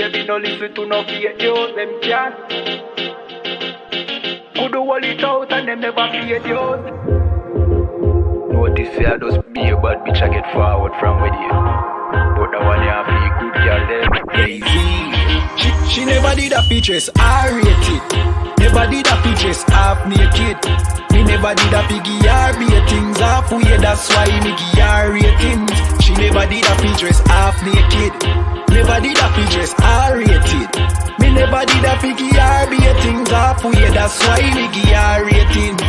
Baby, no listen to no fake news, them can't. Could do all it out and them never fake news. Notice I just be a bad bitch, I get forward from with you. But the one you have be good girl, them lazy. She never did a features, R-rated. Never did a features, half naked. Me never did a piggy R-ratings, halfway, that's why me give R-ratings. She never did a features, half naked. Never did a features, R-rated. Me never did a piggy R-ratings, halfway, that's why me give R-ratings.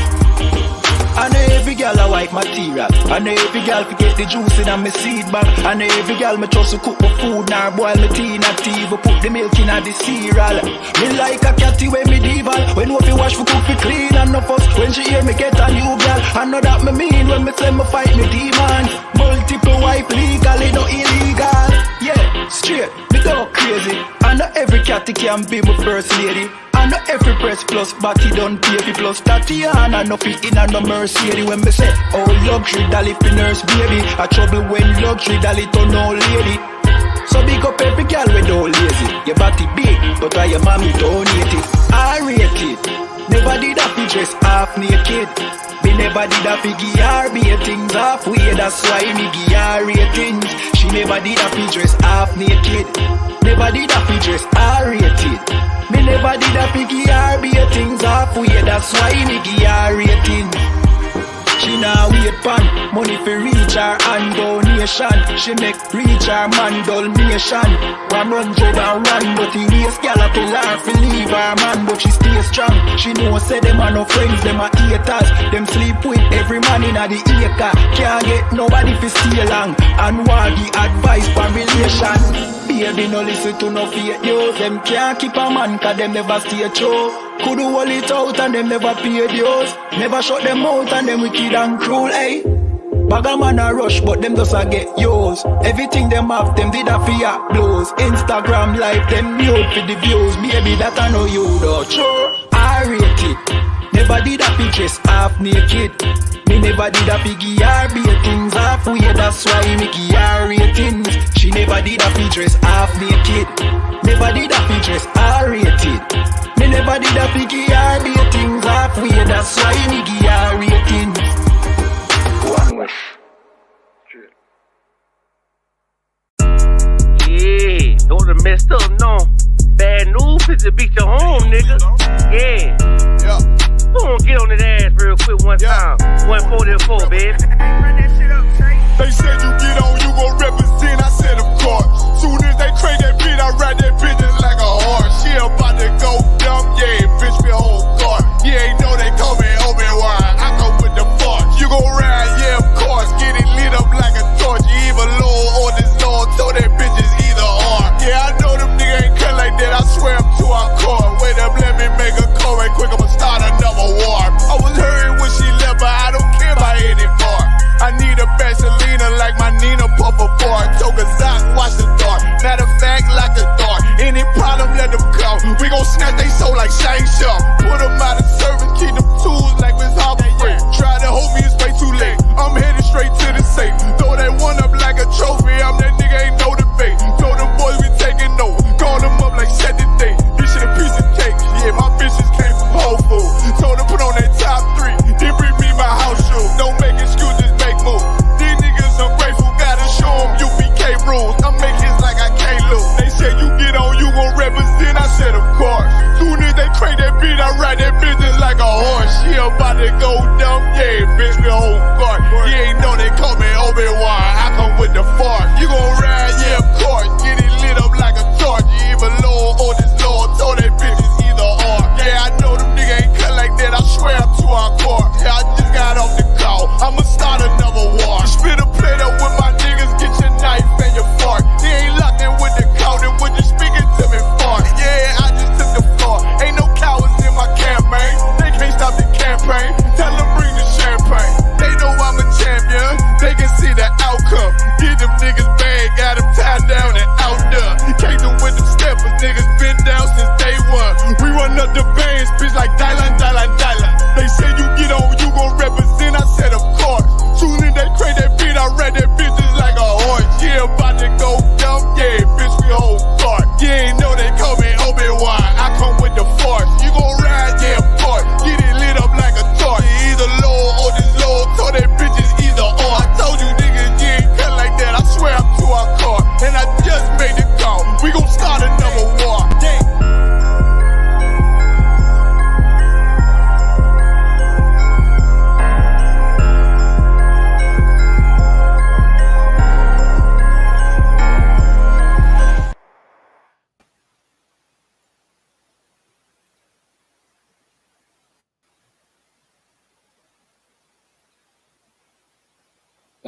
I know every girl a white material. I know every girl fi get the juice in a me seed bag. I know every girl me trust to cook my food, nor boil my tea in a tea, but put the milk in a the cereal. Me like a catty when medieval. When we wash for cook fi clean and no fuss. When she hear me get a new girl, I know that me mean when me say me fight me demons. Multiple wife legally, no illegal. Yeah, straight, me go crazy. I know every catty can be my first lady. I know every press plus body done pay fi plus Tatiana no fit in and no Mercedes. When me say oh luxury dolly fi nurse baby, a trouble when luxury dolly turn old lady. So big up every girl we don't lazy. Your body big, but why your mommy donate it? R-rated. Never did a fi dress half naked. Me never did a fi give R-ratings halfway, that's why me give R-ratings. She never did a fi dress half naked. Never did a fi dress R-rated. Me never did a piggy R-ratings halfway, that's why me give R-ratings. She now wait pan, money for reach her and donation. She make reach her man donation. 100 and run, but he waste gal a tell her fi leave her man, but she stay strong. She know say them are no friends, them are haters. Them sleep with every man in a the acre. Can't get nobody fi stay long, and want the advice for relation. Baby, no listen to no fake news. Them can't keep a man, cause them never stay true. Could do all it out and them never pay dues. Never shut them out and them wicked and cruel, eh? Bagger man a rush, but them just a get yours. Everything them have, them did a fear blows. Instagram live, them nude for the views. Baby, that I know you though. Sure, R-rated. Never did a pictures half naked. Me never did a piggy R-ratings halfway, that's why me give R-ratings. She never did a features half naked. Never did a features R-rated. Me never did a piggy R-ratings halfway, that's why me give R-ratings. Yeah, don't messed up, no. Bad news, put the bitch at home, nigga. Yeah. Go on, get on that ass real quick one time. 144, baby. They said you get on, you gon' represent. I said, of course. Soon as they trade that beat, I ride that bitch just like a horse. She about to go dumb, yeah, bitch, me whole car. You ain't know they call me Obi-Wan. I go with the force. You gon' ride, yeah, of course. Get it lit up like a torch. You even low or this Lord, so that bitch is either or. Yeah, I know them niggas ain't cut like that. I swear I'm to our core. Wait up, let me make a call right quick. I'ma start another war. I was hurting when she left, but I don't care about any more. I need a Vaseline like my Nina Puffer bar. Took a Zoc, watch the dark. Matter of fact, like a dart. Any problem, let them come. We gon' snatch they soul like Shane Sharp. Put them out of service, keep them tools like Miss Harper Free. Try to hold me, it's way too late. I'm headed straight to the safe. Throw that one up like a trophy. I'm that nigga, ain't no debate. Told them boys we taking notes. Call them up like set the date. This shit a piece of cake. Yeah, my bitches came from Whole Foods. Told them put on that top 3. Then bring me my house shoes. Don't make excuses, make moves. These niggas ungrateful, gotta show them UPK rules. I'm making hits like I can't lose. They said you get on, you gon' represent. I said of course. Soon as they crank that beat, I ride that bitch just like a horse. She about to go dumb, yeah, bitch, me whole guard. You ain't know they call me Obi-Wan. I come with the force. You gon' ride, yeah, of course. Get it lit up like a torch. You even low or this Lord, so that bitch is either or. Yeah, I know them niggas ain't cut like that. I swear I'm to our core. Yeah, I just got off the call. I'ma start another war. Spit a plate up with my niggas, get your knife and your fork. They ain't locked in with the count and when you speaking to me far. Yeah, I just took the floor. Ain't no cowards in my campaign. They can't stop the campaign. Tell them bring the champagne. They know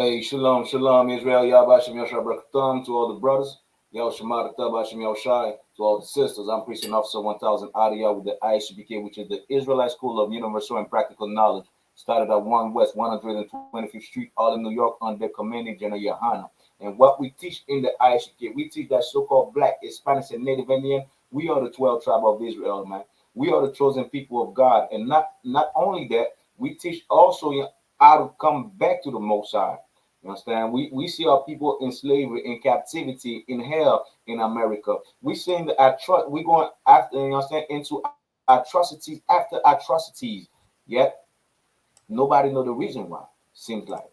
Hey, shalom, shalom, Israel, Yahbashim Yoshai Barakatam to all the brothers. Yahweh Shemata Tabashim Yoshai to all the sisters. I'm Preaching Officer 1000 Adia with the I.S.U.P.K, which is the Israelite School of Universal and Practical Knowledge. Started at 1 West 125th Street, all in New York, under commanding General YAHANNA. And what we teach in the I.S.U.P.K, we teach that so-called Black, Hispanic, and Native Indian, we are the 12 tribe of Israel, man. We are the chosen people of God. And not only that, we teach also how to come back to the Most High. You understand? We see our people in slavery, in captivity, in hell in America. We seeing the we going after, you understand, into atrocities after atrocities. Yet nobody know the reason why. Seems like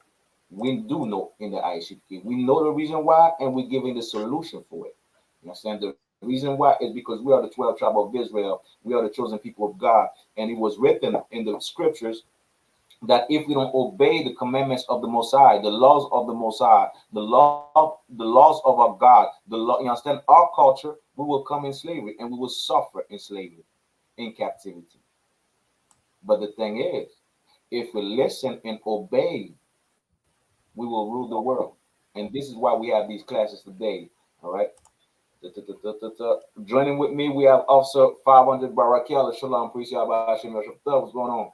we do know in the I.S.U.P.K. We know the reason why, and we're giving the solution for it. You understand? The reason why is because we are the 12 tribe of Israel. We are the chosen people of God, and it was written in the scriptures that if we don't obey the commandments of the Most High, the laws of the Most High, the laws of our God, the law, you understand, our culture, we will come in slavery and we will suffer in slavery, in captivity. But the thing is, if we listen and obey, we will rule the world. And this is why we have these classes today. All right. Joining with me, we have Officer 500 Barakel. Shalom, priest. What's going on?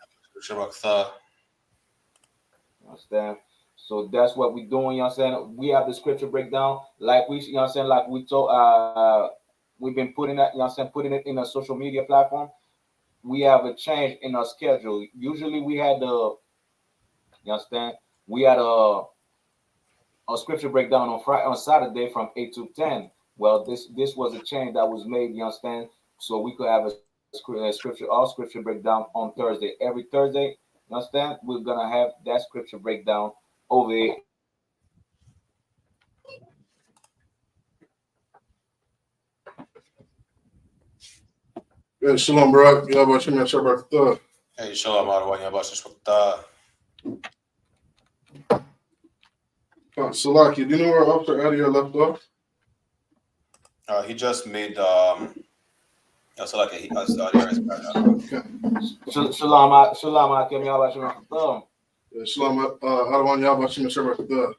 Understand? So that's what we're doing, you know what I'm saying? We have the scripture breakdown, like we, you know what I'm saying, like we told, we've been putting that, you know what I'm saying, putting it in a social media platform. We have a change in our schedule. Usually we had you understand, we had a scripture breakdown on Saturday from 8 to 10. Well, this was a change that was made, you understand, so we could have a scripture breakdown on Thursday. Every Thursday, you understand, we're gonna have that scripture breakdown over here. Yeah, shalom, bro. Yahbashim Yoshai Barakatam. Hey, shalom, SHALAM. Salaki, do you know where Officer Adia left off? He just made Salaki. Shalom, Akim Yahbashim. Yeah, shalom, Adawan Yahbashim Yoshai Barakatam.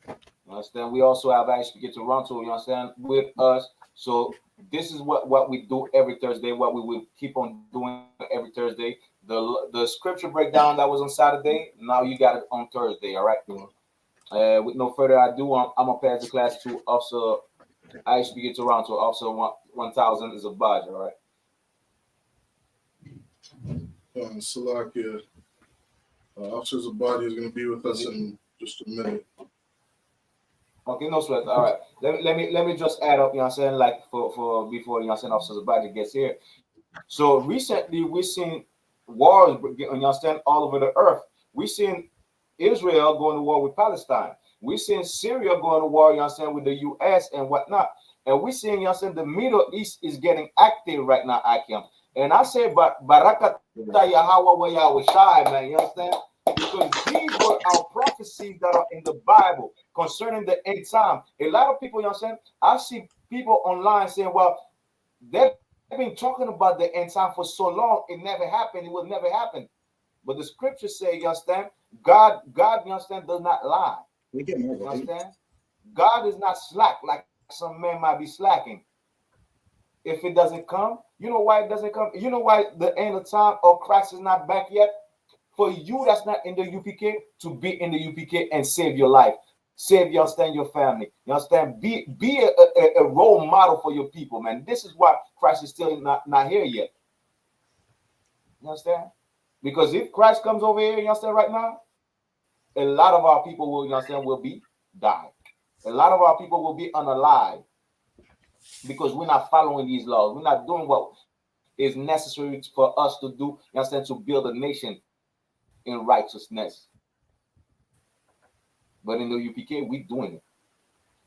You understand? We also have I.S.U.P.K Toronto, you understand, with us. So this is what we do every Thursday, what we will keep on doing every Thursday. The scripture breakdown that was on Saturday, now you got it on Thursday, all right? With no further ado, I'm going to pass the class to Officer I.S.U.P.K Toronto. Officer 1000 is a badge, all right? Salaki, Officer Zabadi is going to be with us in just a minute. Okay, no sweat. All right. Let me just add up, you know what I'm saying, like for before, you know what I'm saying, Officer Zabadi gets here. So recently we've seen wars, you understand, all over the earth. We've seen Israel going to war with Palestine. We've seen Syria going to war, you understand, with the US and whatnot. And we're seeing, you understand, the Middle East is getting active right now, Akim. And I say, but Barakata Yahweh wa Yahweh Shai, man, you understand? Because these were our prophecies that are in the Bible concerning the end time. A lot of people, you understand, I see people online saying, well, they've been talking about the end time for so long, it never happened, it will never happen. But the scriptures say, you understand, God, you understand, does not lie. You understand? God is not slack like some men might be slacking. If it doesn't come, you know why it doesn't come? You know why the end of time or Christ is not back yet? For you that's not in the UPK to be in the UPK and save your life, save, you understand, your family. You understand? Be a role model for your people, man. This is why Christ is still not here yet. You understand? Because if Christ comes over here, you understand, right now, a lot of our people will, you understand, will be died. A lot of our people will be unalive because we're not following these laws. We're not doing what is necessary for us to do, you understand, to build a nation in righteousness. But in the UPK, we're doing it.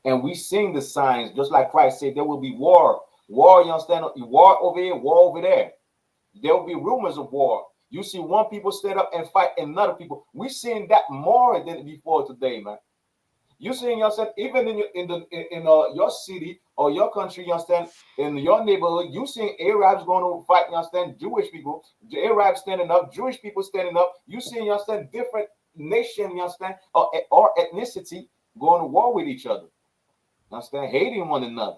And we seeing the signs, just like Christ said, there will be war. War, you understand? War over here, war over there. There will be rumors of war. You see one people stand up and fight another people. We're seeing that more than before today, man. You seeing yourself even in your city or your country, you understand, in your neighborhood, you seeing Arabs going to fight, you understand, Jewish people, the Arabs standing up, Jewish people standing up. You seeing, you understand, different nation, you understand, or ethnicity going to war with each other. You understand? Hating one another.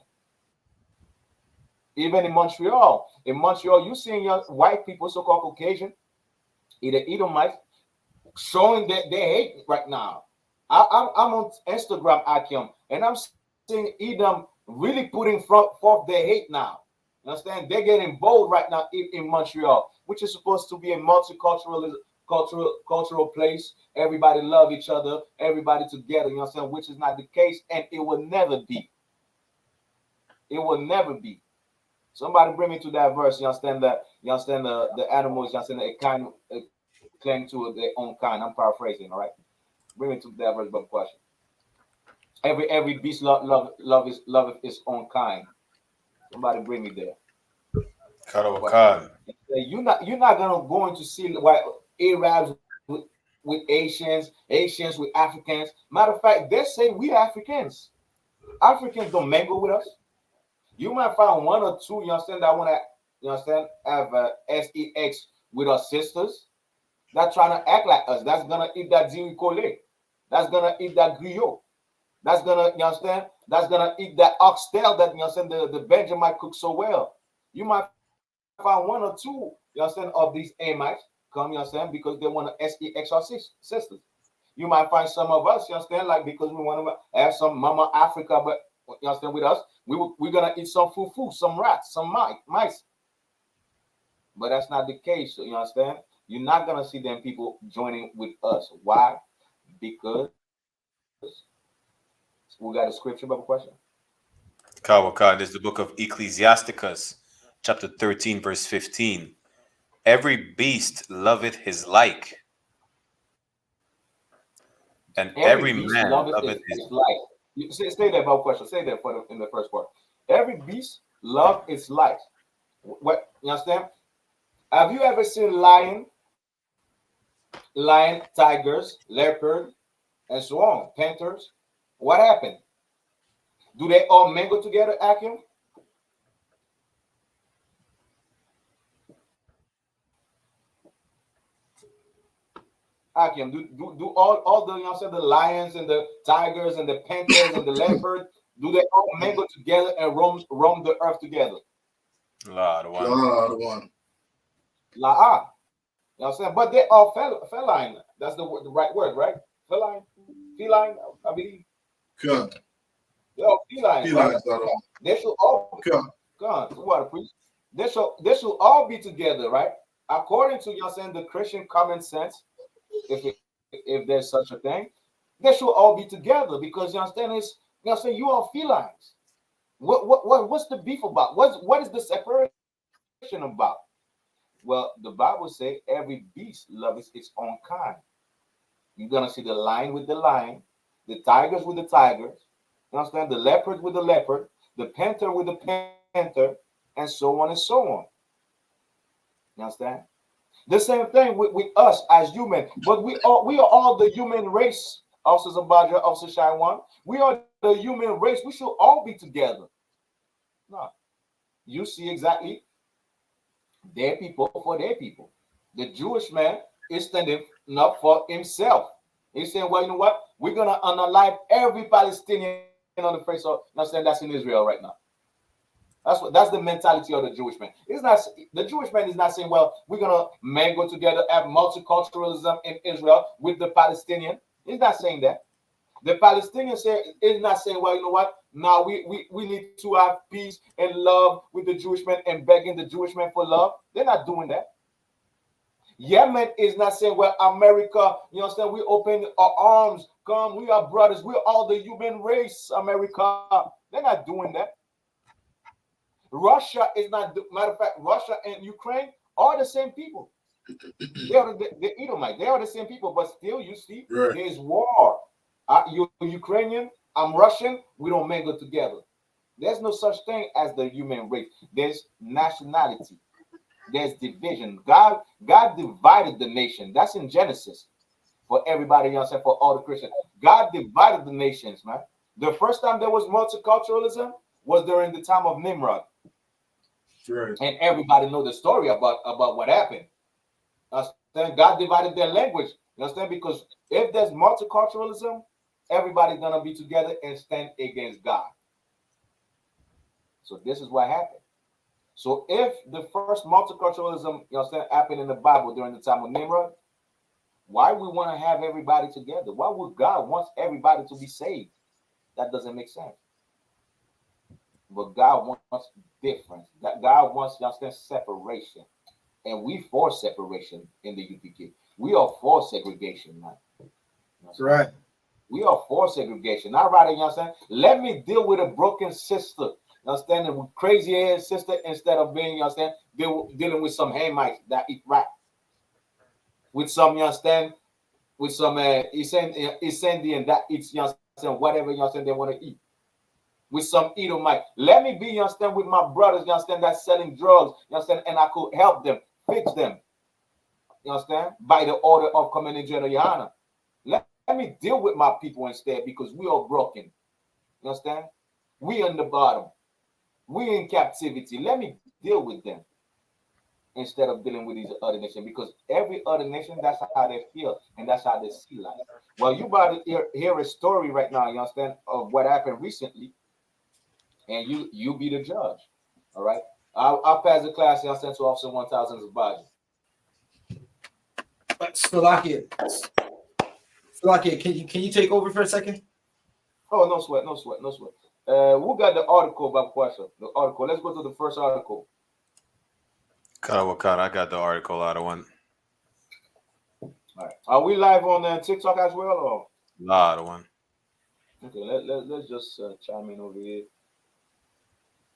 Even in Montreal, you seeing your white people, so-called Caucasian, either Edomites, showing that they hate right now. I'm on Instagram, Akim, and I'm seeing Edom really putting forth their hate now. You understand? They're getting bold right now in Montreal, which is supposed to be a multicultural cultural place. Everybody love each other, everybody together. You understand? Which is not the case, and it will never be. It will never be. Somebody bring me to that verse. You understand that? You understand the animals. You understand that kind cling to their own kind. I'm paraphrasing. All right. Bring me to that verse, but question. Every beast love its own kind. Somebody bring me there. You're not going to see white Arabs with Asians with Africans. Matter of fact, they say we Africans. Africans don't mingle with us. You might find one or two, you understand, that want to, you understand, have sex with our sisters. That's trying to act like us. That's gonna eat that ziricole. That's gonna eat that griot. That's gonna, you understand? That's gonna eat that oxtail that, you understand, the Benjamin cook so well. You might find one or two, you understand, of these Amites come, you understand, because they want to sex our sisters. You might find some of us, you understand, like because we want to have some Mama Africa, but you understand, with us, we're gonna eat some fufu, some rats, some mice. But that's not the case. So you understand? You're not gonna see them people joining with us. Why? Because we got a scripture about a question. Kawaka, this is the book of Ecclesiasticus, chapter 13, verse 15. Every beast loveth his like, and every man loveth his like. You stay there about question. Stay there in the first part. Every beast love its like. What you understand? Have you ever seen lion, tigers, leopard, and so on, panthers? What happened? Do they all mingle together, Akim? Akim, do all the, you know, the lions and the tigers and the panthers and the leopard, do they all mingle together and roam the earth together? Lord one. You know what I'm saying? But they are feline. That's the right word, right? Feline, I believe. Good. They're all feline. Right? They should all They should all be together, right? According to, you know, saying, the Christian common sense, if there's such a thing, they should all be together, because you understand is, you know, saying, you are felines. What's the beef about? What is the separation about? Well, the Bible says every beast loves its own kind. You're gonna see the lion with the lion, the tigers with the tigers, you understand, the leopard with the leopard, the panther with the panther, and so on and so on. You understand? The same thing with us as human, but we are all the human race. Also Zabaja, also Shaiwan. We are the human race. We should all be together. No, you see exactly their people for their people. The Jewish man is standing up for himself. He's saying, well, you know what? We're gonna unalive every Palestinian on the face of, understand, that's in Israel right now. That's the mentality of the Jewish man. It's not, the Jewish man is not saying, well, we're gonna mingle together, have multiculturalism in Israel with the Palestinian. He's not saying that. The Palestinian is not saying, well, you know what? Now we need to have peace and love with the Jewish man and begging the Jewish man for love. They're not doing that. Yemen is not saying, well, America, you understand, we open our arms, come, we are brothers, we're all the human race, America. They're not doing that. Russia is not, matter of fact, Russia and Ukraine are the same people. They are the Edomite. They are the same people, but still, you see, there's war. You're Ukrainian, I'm Russian, we don't mingle together. There's no such thing as the human race. There's nationality. There's division. God divided the nation. That's in Genesis. For everybody, you know, for all the Christians. God divided the nations, man. The first time there was multiculturalism was during the time of Nimrod. Right. And everybody know the story about what happened. God divided their language You understand? Because if there's multiculturalism, everybody's gonna be together and stand against God. So this is what happened. So if the first multiculturalism, you understand, happened in the Bible during the time of Nimrod, why we want to have everybody together? Why would God want everybody to be saved? That doesn't make sense. But God wants difference. That God wants, you understand, separation. And we for separation in the UPK. We are for segregation, man. That's right. We are for segregation. I'd rather, you understand, let me deal with a broken sister, you understand, with crazy ass sister instead of being, you understand, dealing with some Hamites that eat rat. With some, you understand, with some Issendian that eats, you understand, whatever, you understand, they want to eat. With some Edomite. Let me be, you understand, with my brothers, you understand, that's selling drugs, you understand, and I could help them, fix them, you understand, by the order of Commanding General YAHANNA. Let me deal with my people instead, because we are broken. You understand? We on the bottom. We in captivity. Let me deal with them instead of dealing with these other nations, because every other nation, that's how they feel and that's how they see life. Well, you about to hear a story right now, you understand, of what happened recently, and you be the judge. All right. I'll pass the class, you understand, to Officer 1000 Zabaji. Salakia, can you take over for a second? Oh, no sweat. Who got the article about question? The article. Let's go to the first article. Kawakata, I got the article out of one. All right. Are we live on TikTok as well, or? Lot of one. Okay, let's just chime in over here,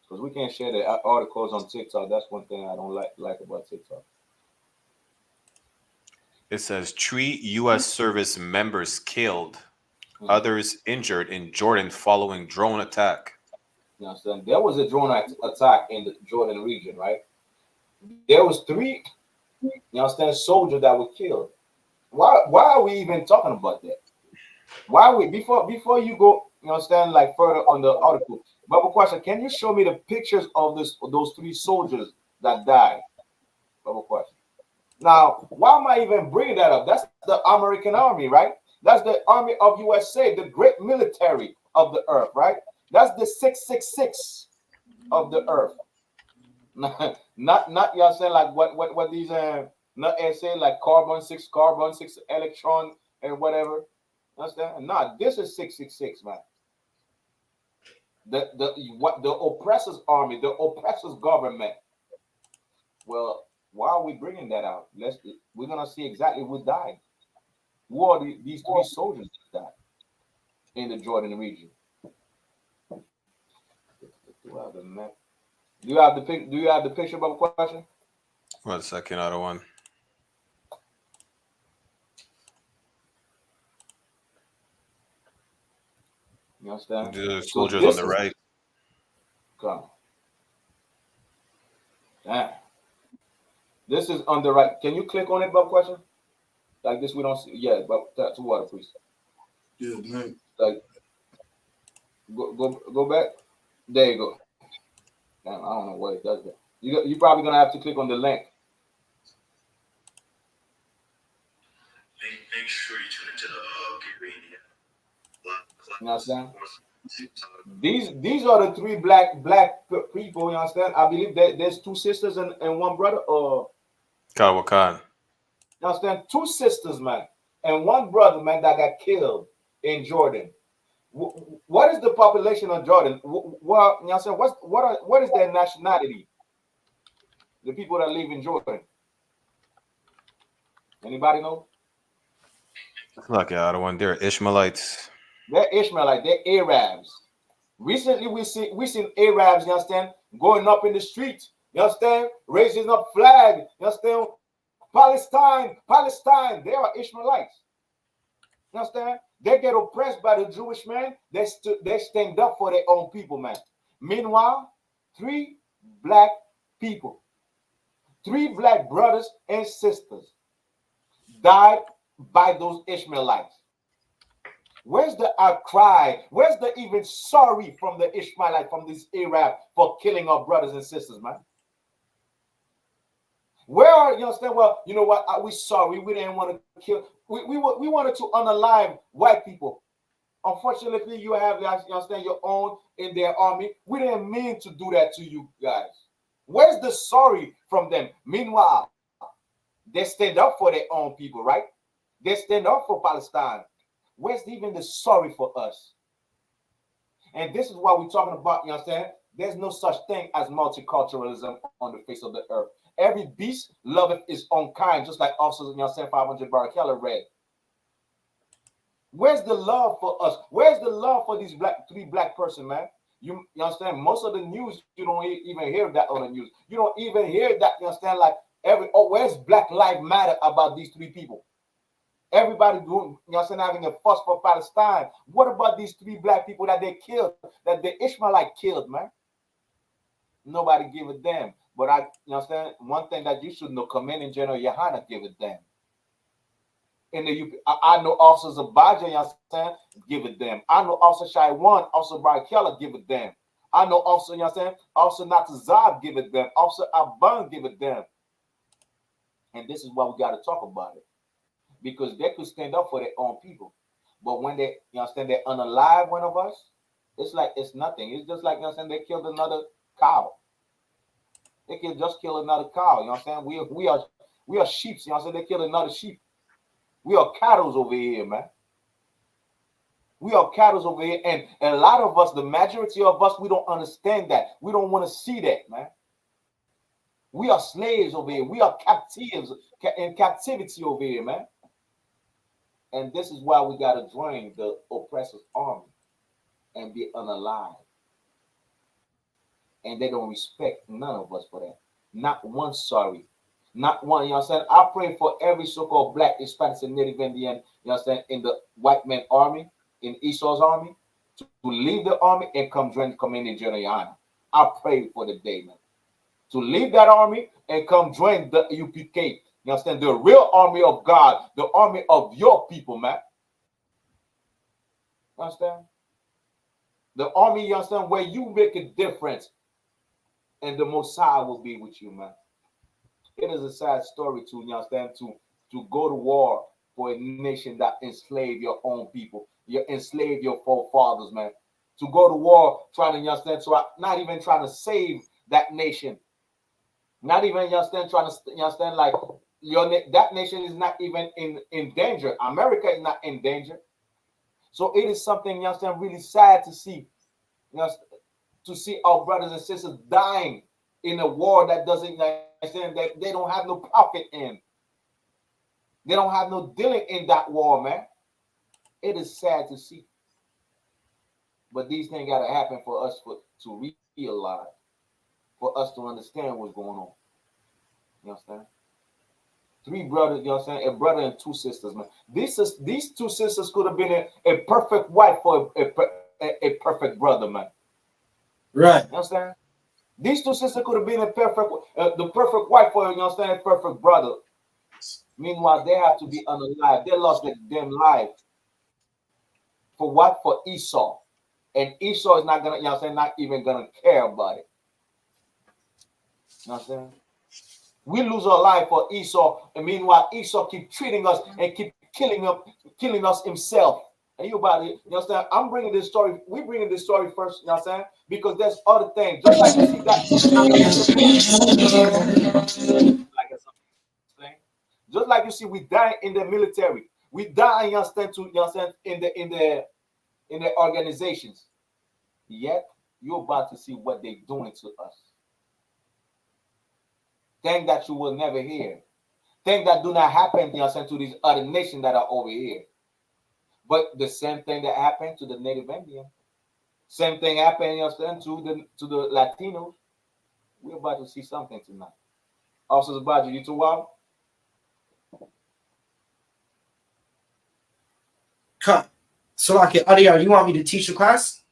because we can't share the articles on TikTok. That's one thing I don't like about TikTok. It says 3 U.S. service members killed, others injured in Jordan following drone attack. You understand? There was a drone attack in the Jordan region, right? There was 3, you understand, soldiers that were killed. Why are we even talking about that? Why are we before you go, you understand, like further on the article? But question, can you show me the pictures of those 3 soldiers that died? But question. Now, why am I even bringing that up? That's the American Army, right? That's the Army of USA, the great military of the earth, right? That's the 666 of the earth. not y'all saying like what these not say like carbon 6 electron and whatever. Understand? No, this is 666, man. The oppressor's army, the oppressor's government. Well, why are we bringing that out? We're gonna see exactly who died. Who are these 3 soldiers that died in the Jordan region? Do I have the map? Do you have the picture of a question? 1 second, out of one. You understand? The soldiers on the right. Come. Damn. This is on the right. Can you click on it, Bob? Question? Like this, we don't see. Yeah, but to water, please. Yeah, man. Like, go back. There you go. Damn, I don't know what it does that. You're probably gonna have to click on the link. Make sure you tune into the You understand? These are the 3 black people. You understand? I believe that there's 2 sisters and 1 brother. Or Kawakan. you understand? 2 sisters, man, and 1 brother, man, that got killed in Jordan. What is the population of Jordan? Well, you understand? What is their nationality? The people that live in Jordan. Anybody know? Look, out of one. They're Ishmaelites. They're Ishmaelite. They're Arabs. Recently, we seen Arabs. You understand? Going up in the streets. You understand? Raising up flag. You understand? Palestine. They are Ishmaelites. You understand? They get oppressed by the Jewish man. They stand up for their own people, man. Meanwhile, 3 black people, 3 black brothers and sisters died by those Ishmaelites. Where's the outcry? Where's the even sorry from the Ishmaelite, from this Arab, for killing our brothers and sisters, man? Where are you understand? Well, you know what? We sorry, we didn't want to kill. We wanted to unalive white people. Unfortunately, you have, you understand, your own in their army. We didn't mean to do that to you guys. Where's the sorry from them? Meanwhile, they stand up for their own people, right? They stand up for Palestine. Where's even the sorry for us? And this is why we're talking about, you understand? There's no such thing as multiculturalism on the face of the earth. Every beast loveth its own kind, just like officers, you understand, 500 Barakella read. Where's the love for us? Where's the love for these three black person, man? You understand? Most of the news, you don't even hear that on the news. You don't even hear that, you understand? Like where's Black Lives Matter about these three people? Everybody doing, you understand, having a fuss for Palestine. What about these three black people that they killed, that the Ishmaelite killed, man? Nobody give a damn. But you understand, one thing that you should know, Commanding General YAHANNA give a damn. In the UP, I know Officers of Baja, you understand, give a damn. I know Officer Shai One, Officer Brian Keller, give a damn. I know Officer, you understand, Officer Natazab, give a damn. Officer Aban, give a damn. And this is why we got to talk about it. Because they could stand up for their own people. But when they, you understand, they unalive one of us, it's like it's nothing. It's just like, you understand, they killed another cow. They can just kill another cow, you understand? We are sheep, you understand? They killed another sheep. We are cattle over here, man. We are cattle over here. And a lot of us, the majority of us, we don't understand that. We don't want to see that, man. We are slaves over here. We are captives in captivity over here, man. And this is why we got to join the oppressor's army and be unalive. And they don't respect none of us for that. Not one sorry. Not one, you understand? I pray for every so-called black, Hispanic, and Native Indian, you understand, in the white man army, in Esau's army, to leave the army and come join Commanding General YAHANNA. I pray for the day, man. To leave that army and come join the I.S.U.P.K. You understand? The real army of God, the army of your people, man. You understand? The army, you understand, where you make a difference, and the Messiah will be with you, man. It is a sad story to, you understand, to go to war for a nation that enslaved your own people. You enslaved your forefathers, man. To go to war trying to, you understand, so not even trying to save that nation. Not even, you understand, trying to, you understand, like that nation is not even in danger. America is not in danger. So it is something, you understand, really sad to see, you know, to see our brothers and sisters dying in a war that doesn't, you understand, that they don't have no profit in. They don't have no dealing in that war, man. It is sad to see. But these things got to happen for us to realize, for us to understand what's going on. You understand? Three brothers, you understand? A brother and two sisters, man. These two sisters could have been a perfect wife for a perfect brother, man. Right. You understand? These two sisters could have been the perfect wife for, you understand, a perfect brother. Meanwhile, they have to be unalive. They lost their damn life. For what? For Esau. And Esau is not gonna, you know what I'm saying, not even gonna care about it. You know what I'm saying? We lose our life for Esau, and meanwhile, Esau keep treating us and keep killing us himself. And you about it, you understand? I'm bringing this story. We bringing this story first, you know what I'm saying? Because there's other things. Just like you see that, just like you see, we die in the military. We die, you understand, to, you understand, in the organizations. Yet you're about to see what they're doing to us. Things that you will never hear. Things that do not happen, you understand, to these other nations that are over here. But the same thing that happened to the Native Indian, same thing happened, you understand, to the Latinos. We're about to see something tonight. Officers Baja, you too wild? Cut. So, like, Adiar, you want me to teach a class?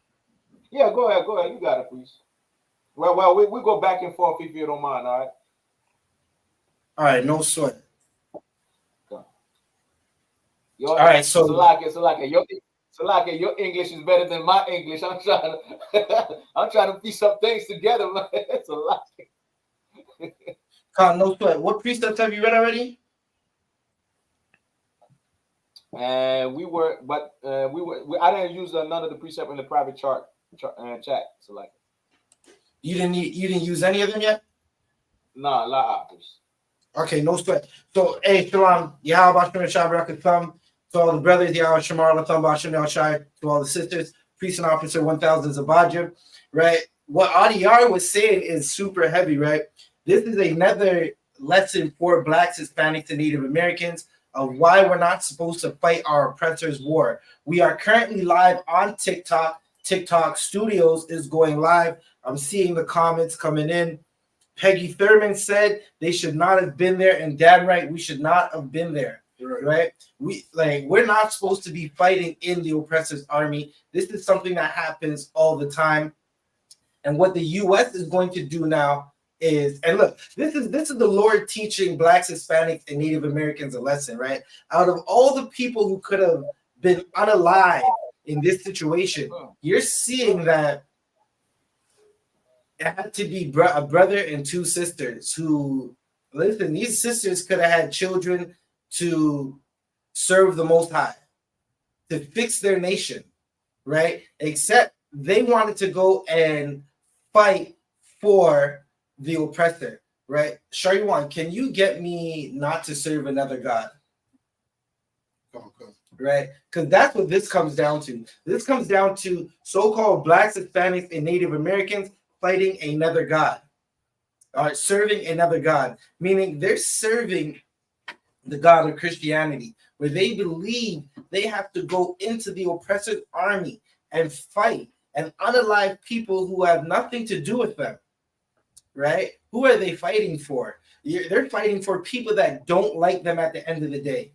Yeah, go ahead. You got it, please. Well, we go back and forth if you don't mind, all right? All right, no sweat. All right, so your English is better than my English. I'm trying to piece some things together, man. It's a lot. No sweat. What precepts have you read already? And I didn't use none of the precept in the private chat. So like, You didn't use any of them yet? nah, a lot of Okay, no sweat. So, hey, Shalom, Yahweh Bashem Shai Barakatham, to all the brothers, Yahweh Shamar Latham Bashem Yahweh Shai, to all the sisters, priest and officer 1000 Zabajib, right? What Adiyar was saying is super heavy, right? This is another lesson for Blacks, Hispanics, and Native Americans of why we're not supposed to fight our oppressors' war. We are currently live on TikTok. TikTok Studios is going live. I'm seeing the comments coming in. Peggy Thurman said they should not have been there, and damn right, we should not have been there. Right? We're not supposed to be fighting in the oppressor's army. This is something that happens all the time. And what the U.S. is going to do now is, and look, this is the Lord teaching Blacks, Hispanics, and Native Americans a lesson, right? Out of all the people who could have been unalive in this situation, you're seeing that it had to be a brother and two sisters who, listen, these sisters could have had children to serve the Most High, to fix their nation, right? Except they wanted to go and fight for the oppressor, right? Shariwan, can you get me not to serve another God? Right? Because that's what this comes down to. This comes down to so-called Blacks, Hispanics, and Native Americans fighting another God, serving another God, meaning they're serving the God of Christianity, where they believe they have to go into the oppressor's army and fight and unalive people who have nothing to do with them, right? Who are they fighting for? They're fighting for people that don't like them at the end of the day,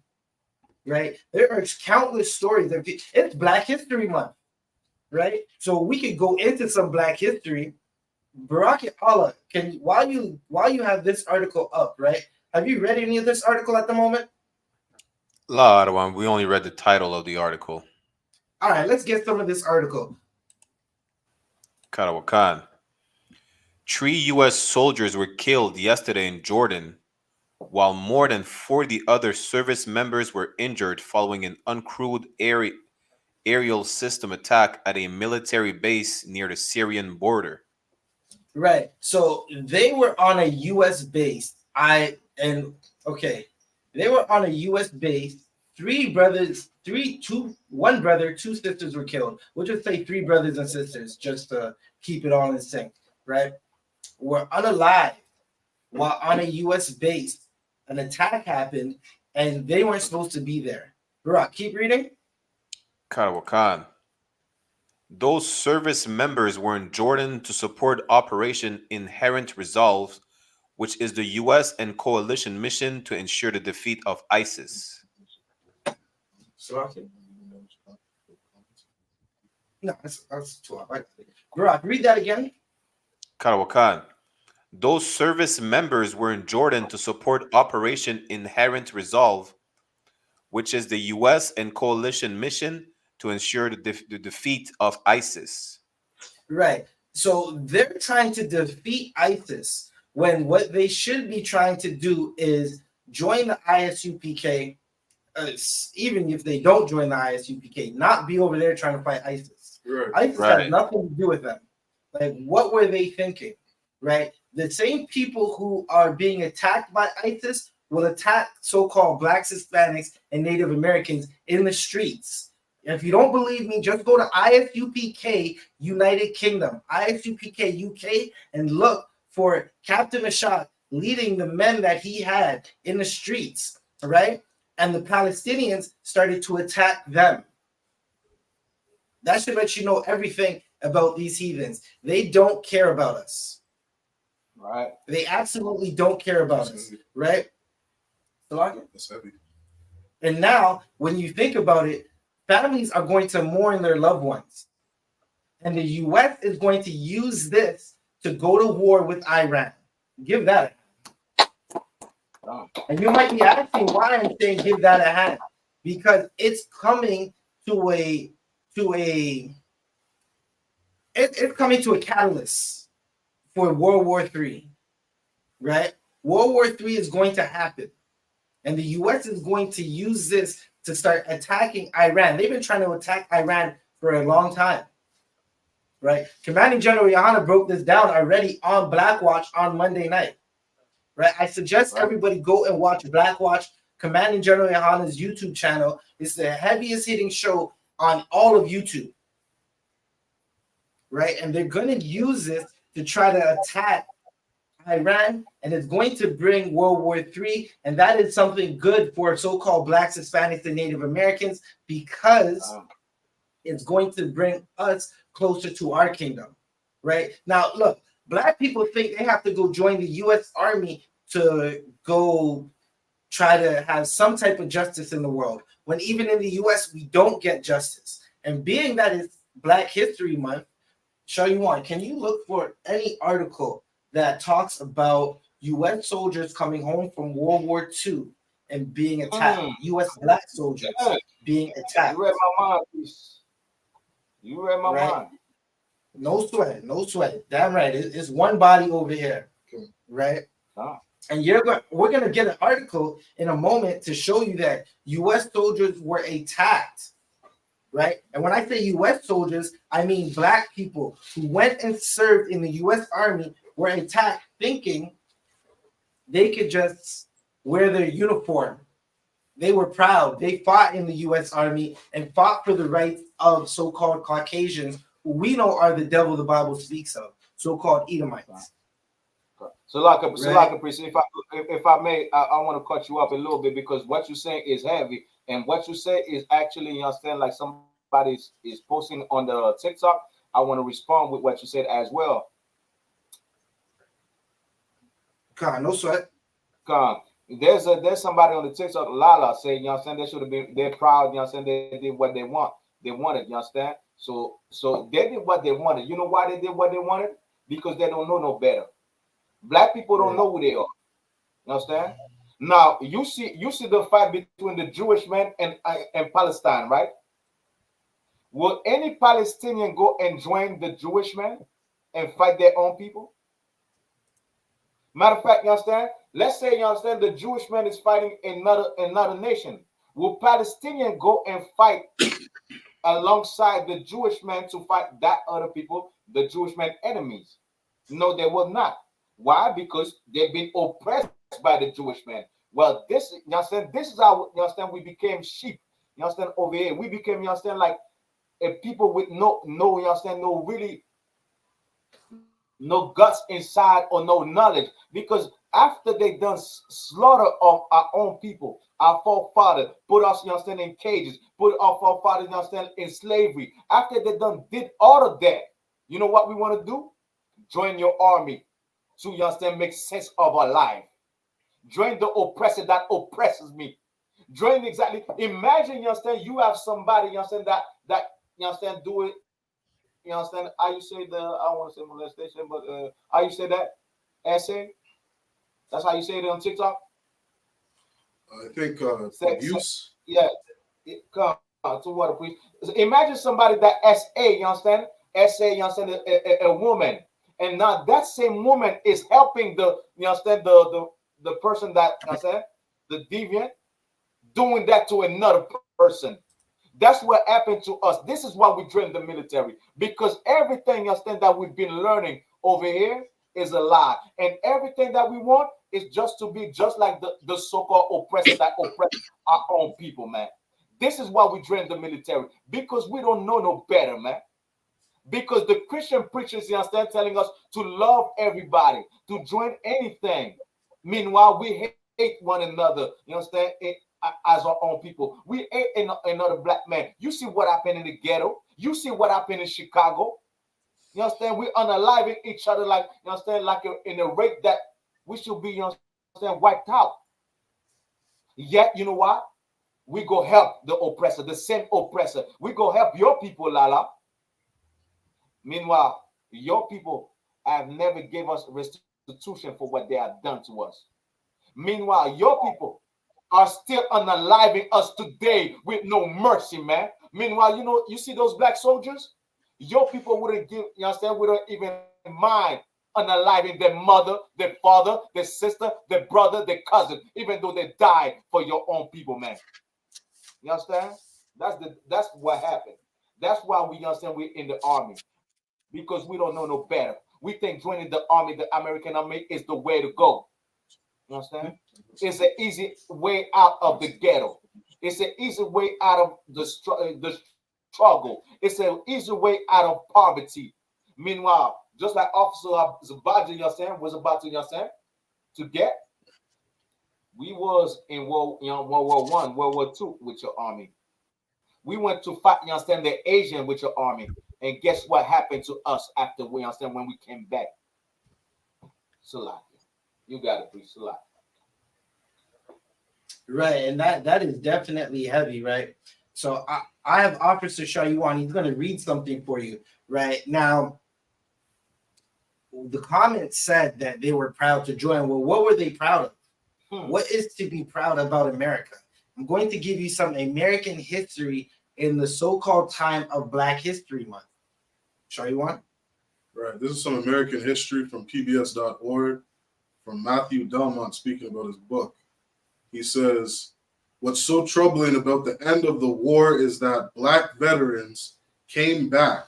right? There are countless stories. It's Black History Month, right? So we could go into some Black history. Barack Allah, while you have this article up, right? Have you read any of this article at the moment? La, we only read the title of the article. All right, let's get some of this article. Karawakan. 3 U.S. soldiers were killed yesterday in Jordan, while more than 40 other service members were injured following an uncrewed aerial system attack at a military base near the Syrian border. Right. So they were on a U.S. base. They were on a U.S. base. One brother, two sisters were killed. We'll just say 3 brothers and sisters, just to keep it all in sync, right? Were unalive while on a U.S. base. An attack happened, and they weren't supposed to be there. Barack, keep reading. Karawakan. Those service members were in Jordan to support Operation Inherent Resolve, which is the U.S. and coalition mission to ensure the defeat of ISIS. No, that's 12. Barack, read that again. Karawakan. Those service members were in Jordan to support Operation Inherent Resolve, which is the U.S. and coalition mission to ensure the defeat of ISIS. Right. So they're trying to defeat ISIS when what they should be trying to do is join the ISUPK, even if they don't join the ISUPK, not be over there trying to fight ISIS. Right. ISIS has nothing to do with them. Like, what were they thinking? Right? The same people who are being attacked by ISIS will attack so-called Blacks, Hispanics, and Native Americans in the streets. If you don't believe me, just go to I.S.U.P.K. United Kingdom, I.S.U.P.K. UK, and look for Captain Ashad leading the men that he had in the streets, right? And the Palestinians started to attack them. That should let you know everything about these heathens. They don't care about us. Right. They absolutely don't care about us, right? That's heavy. And now, when you think about it, families are going to mourn their loved ones. And the U.S. is going to use this to go to war with Iran. Give that a hand. And you might be asking why I'm saying give that a hand. Because it's coming to it's coming to a catalyst for World War III, right? World War III is going to happen. And the U.S. is going to use this to start attacking Iran. They've been trying to attack Iran for a long time. Right? Commanding General YAHANNA broke this down already on Blackwatch on Monday night. Right? I suggest everybody go and watch Blackwatch, Commanding General YAHANNA's YouTube channel. It's the heaviest hitting show on all of YouTube. Right? And they're going to use this to try to attack Iran, and it's going to bring World War III, and that is something good for so-called Blacks, Hispanics, and Native Americans because it's going to bring us closer to our kingdom. Right? Now, look, Black people think they have to go join the U.S. Army to go try to have some type of justice in the world, when even in the U.S. we don't get justice. And being that it's Black History Month, Shalywan, can you look for any article that talks about U.S. soldiers coming home from World War II and being attacked? U.S. Black soldiers being attacked. You read my mind, please. You read my mind. No sweat, no sweat. Damn right. It's one body over here, right? And we're gonna get an article in a moment to show you that U.S. soldiers were attacked. Right? And when I say U.S. soldiers, I mean Black people who went and served in the U.S. Army were attacked thinking they could just wear their uniform. They were proud. They fought in the U.S. Army and fought for the rights of so-called Caucasians, who we know are the devil the Bible speaks of, so-called Edomites. So, if I may, I want to cut you up a little bit because what you're saying is heavy. And what you say is actually, you understand, like somebody is posting on the TikTok. I want to respond with what you said as well. No sweat. There's somebody on the TikTok, Lala, saying, you understand, they should have been, they're proud, you understand, they did what they wanted, you understand? So they did what they wanted. You know why they did what they wanted? Because they don't know no better. Black people don't know who they are. You understand? Now you see the fight between the Jewish men and Palestine, right? Will any Palestinian go and join the Jewish men and fight their own people? Matter of fact, you understand? Let's say, you understand, the Jewish man is fighting another nation. Will Palestinian go and fight alongside the Jewish man to fight that other people, the Jewish man enemies? No, they will not. Why? Because they've been oppressed by the Jewish man. Well, you understand, this is how, you understand, we became sheep. You understand, over here. We became, you understand, like a people with no, you understand, no guts inside or no knowledge. Because after they done slaughter of our own people, our forefathers, put us, you understand, in cages, put our forefathers, you understand, in slavery. After they done did all of that, you know what we want to do? Join your army. So, you understand, make sense of our life. Join the oppressor that oppresses me. Join exactly. Imagine, you understand, you have somebody, you understand, that you understand, do it. You understand? How you say I don't want to say molestation, but how you say that? Essay? That's how you say it on TikTok? I think abuse. Yeah. Come on, to what, please. Imagine somebody that SA, you understand? SA, you understand, a woman. And now that same woman is helping you understand, the person that, you understand, the deviant, doing that to another person. That's what happened to us. This is why we joined the military, because everything, you understand, that we've been learning over here is a lie, and everything that we want is just to be just like the so-called oppressor that oppress our own people, man. This is why we joined the military, because we don't know no better, man. Because the Christian preachers, you understand, telling us to love everybody, to join anything. Meanwhile, we hate one another, you understand, as our own people. We hate another black man. You see what happened in the ghetto. You see what happened in Chicago. You understand? We're unaliving each other, like, you understand, like in a rate that we should be, you understand, wiped out. Yet, you know what? We go help the oppressor, the same oppressor. We go help your people, Lala. Meanwhile, your people have never gave us restitution for what they have done to us. Meanwhile, your people are still unaliving us today with no mercy, man. Meanwhile, you see those black soldiers? Your people wouldn't give, you understand, we don't even mind unaliving their mother, their father, their sister, their brother, their cousin, even though they died for your own people, man. You understand? That's what happened. That's why we understand we're in the army, because we don't know no better. We think joining the army, the American army, is the way to go. You understand? It's an easy way out of the ghetto. It's an easy way out of the struggle. It's an easy way out of poverty. Meanwhile, just like Officer Zabaji, you understand, was about to, you understand, to get, we was in World War I, World War II with your army. We went to fight, you understand, the Asian with your army. And guess what happened to us after we understand when we came back? Salaki. You got it, please. Salaki. Right, and that is definitely heavy, right? So I have Officer Shayuan. He's going to read something for you, right? Now, the comments said that they were proud to join. Well, what were they proud of? What is to be proud about America? I'm going to give you some American history in the so-called time of Black History Month. Shayuan? Right, this is some American history from PBS.org from Matthew Delmont speaking about his book. He says, what's so troubling about the end of the war is that Black veterans came back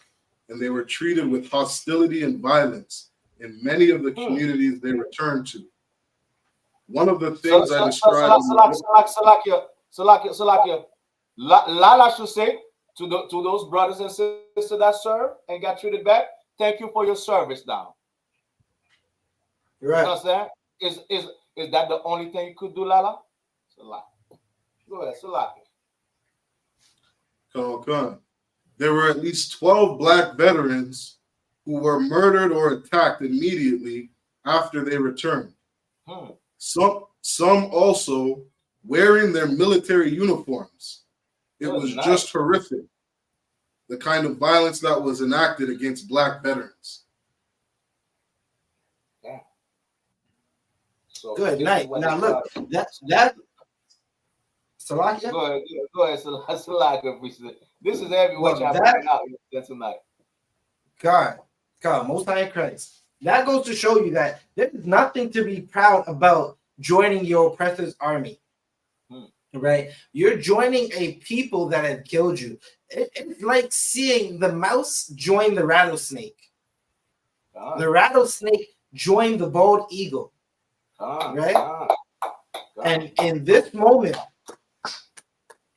and they were treated with hostility and violence in many of the communities they returned to. One of the things I described... Salakia. Lala should say to those brothers and sisters that served and got treated back, thank you for your service now. Right. You understand? Is that the only thing you could do, Lala? Go ahead, Salakia. Come. There were at least 12 Black veterans who were murdered or attacked immediately after they returned. Some also wearing their military uniforms. It was nice. Just horrific, the kind of violence that was enacted against Black veterans. Yeah. So good night. Now look, that Salakia? Go ahead, Salakia. This is everyone y'all bringing out tonight. God, Most High Christ. That goes to show you that there's nothing to be proud about joining your oppressor's army. Right? You're joining a people that have killed you. It's like seeing the mouse join the rattlesnake. The rattlesnake joined the bald eagle. Right? And in this moment,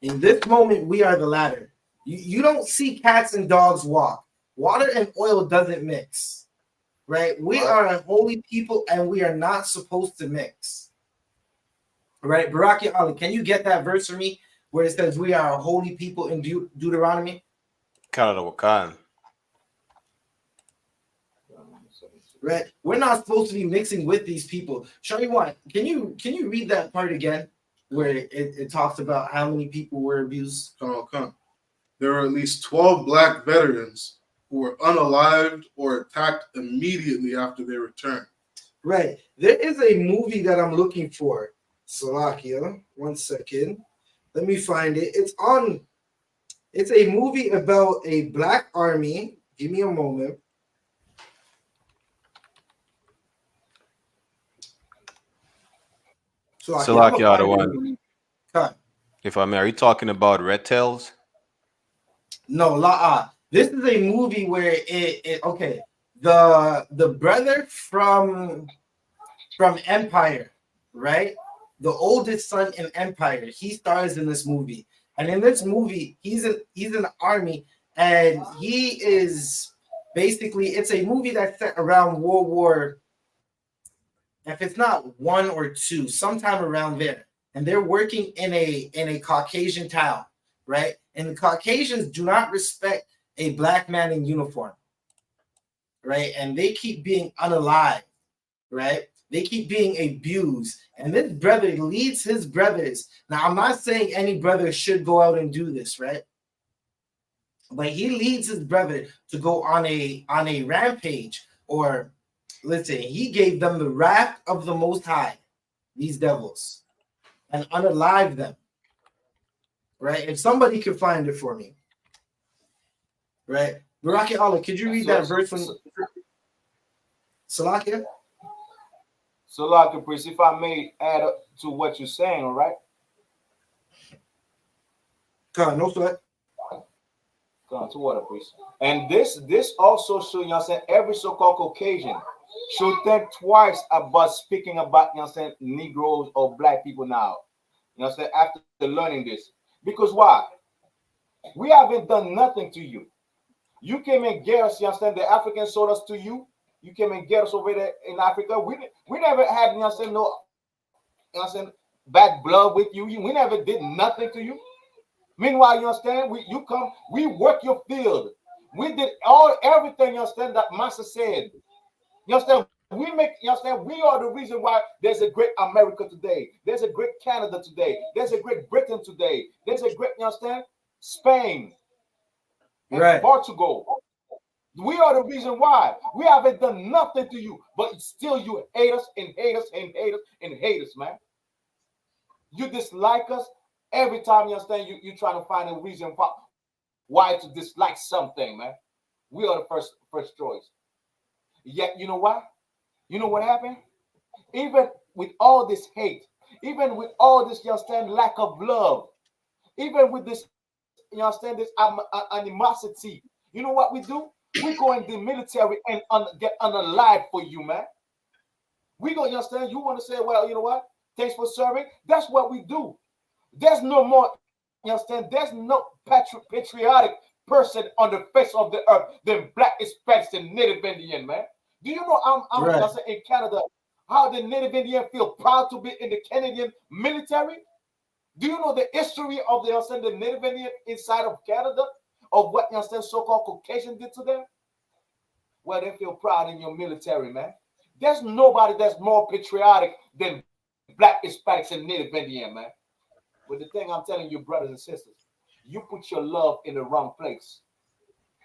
we are the latter. You don't see cats and dogs walk. Water and oil doesn't mix. Right? We are a holy people and we are not supposed to mix. Right? Baraki Ali, can you get that verse for me where it says we are a holy people in Deuteronomy? Canada Wakan. Right? We're not supposed to be mixing with these people. Shariwan, can you read that part again where it talks about how many people were abused? Come. There were at least 12 Black veterans who were unalived or attacked immediately after they returned. Right. There is a movie that I'm looking for. Salakia, 1 second. Let me find it. It's a movie about a Black army. Give me a moment. Salakia, the one. If I may, are you talking about Red Tails? No, this is a movie where the brother from Empire, right? The oldest son in Empire, he stars in this movie. And in this movie, he's in the army, and he is basically, it's a movie that's set around World War, if it's not 1 or 2, sometime around there. And they're working in a Caucasian town, right? And the Caucasians do not respect a Black man in uniform, right? And they keep being unalived, right? They keep being abused. And this brother leads his brothers. Now, I'm not saying any brother should go out and do this, right? But he leads his brother to go on a rampage, or let's say he gave them the wrath of the Most High, these devils, and unalive them, right? If somebody could find it for me, right? Baraki Allah, could you read that verse? Salakia? Salaka priest, if I may add up to what you're saying, all right? God, no sweat. Come to water, priest. And this also should, you know what I'm saying, every so-called Caucasian should think twice about speaking about, you know what I'm saying, Negroes or black people now. You know what I'm saying, after learning this. Because why? We haven't done nothing to you. You came and get us, you understand? The Africans sold us to you. You came and get us over there in Africa. We never had, you know what I'm saying, no, you know what I'm saying, bad blood with you. We never did nothing to you. Meanwhile, you understand, we work your field. We did everything, you understand, that Master said. You understand? We make, you understand, we are the reason why there's a great America today. There's a great Canada today. There's a great Britain today. There's a great, you understand, Spain and Right. Portugal. We are the reason why. We haven't done nothing to you, but still you hate us and hate us and hate us and hate us, man. You dislike us every time, you understand, you trying to find a reason why to dislike something, man. We are the first choice. Yet, you know why? You know what happened? Even with all this hate, even with all this, you understand, lack of love, even with this, you understand, this animosity, you know what we do? We go in the military and get unalive for you, man. We go, you understand? You want to say, well, you know what? Thanks for serving. That's what we do. There's no more, you understand? There's no patriotic person on the face of the earth than black, Hispanics, and Native Indian, man. Do you know I'm Right. in Canada, how the Native Indian feel proud to be in the Canadian military? Do you know the history of the Native Indian inside of Canada, of what, you understand, so-called Caucasian did to them? Well, they feel proud in your military, man. There's nobody that's more patriotic than black, Hispanics, and Native Indian, man. But the thing I'm telling you, brothers and sisters, you put your love in the wrong place.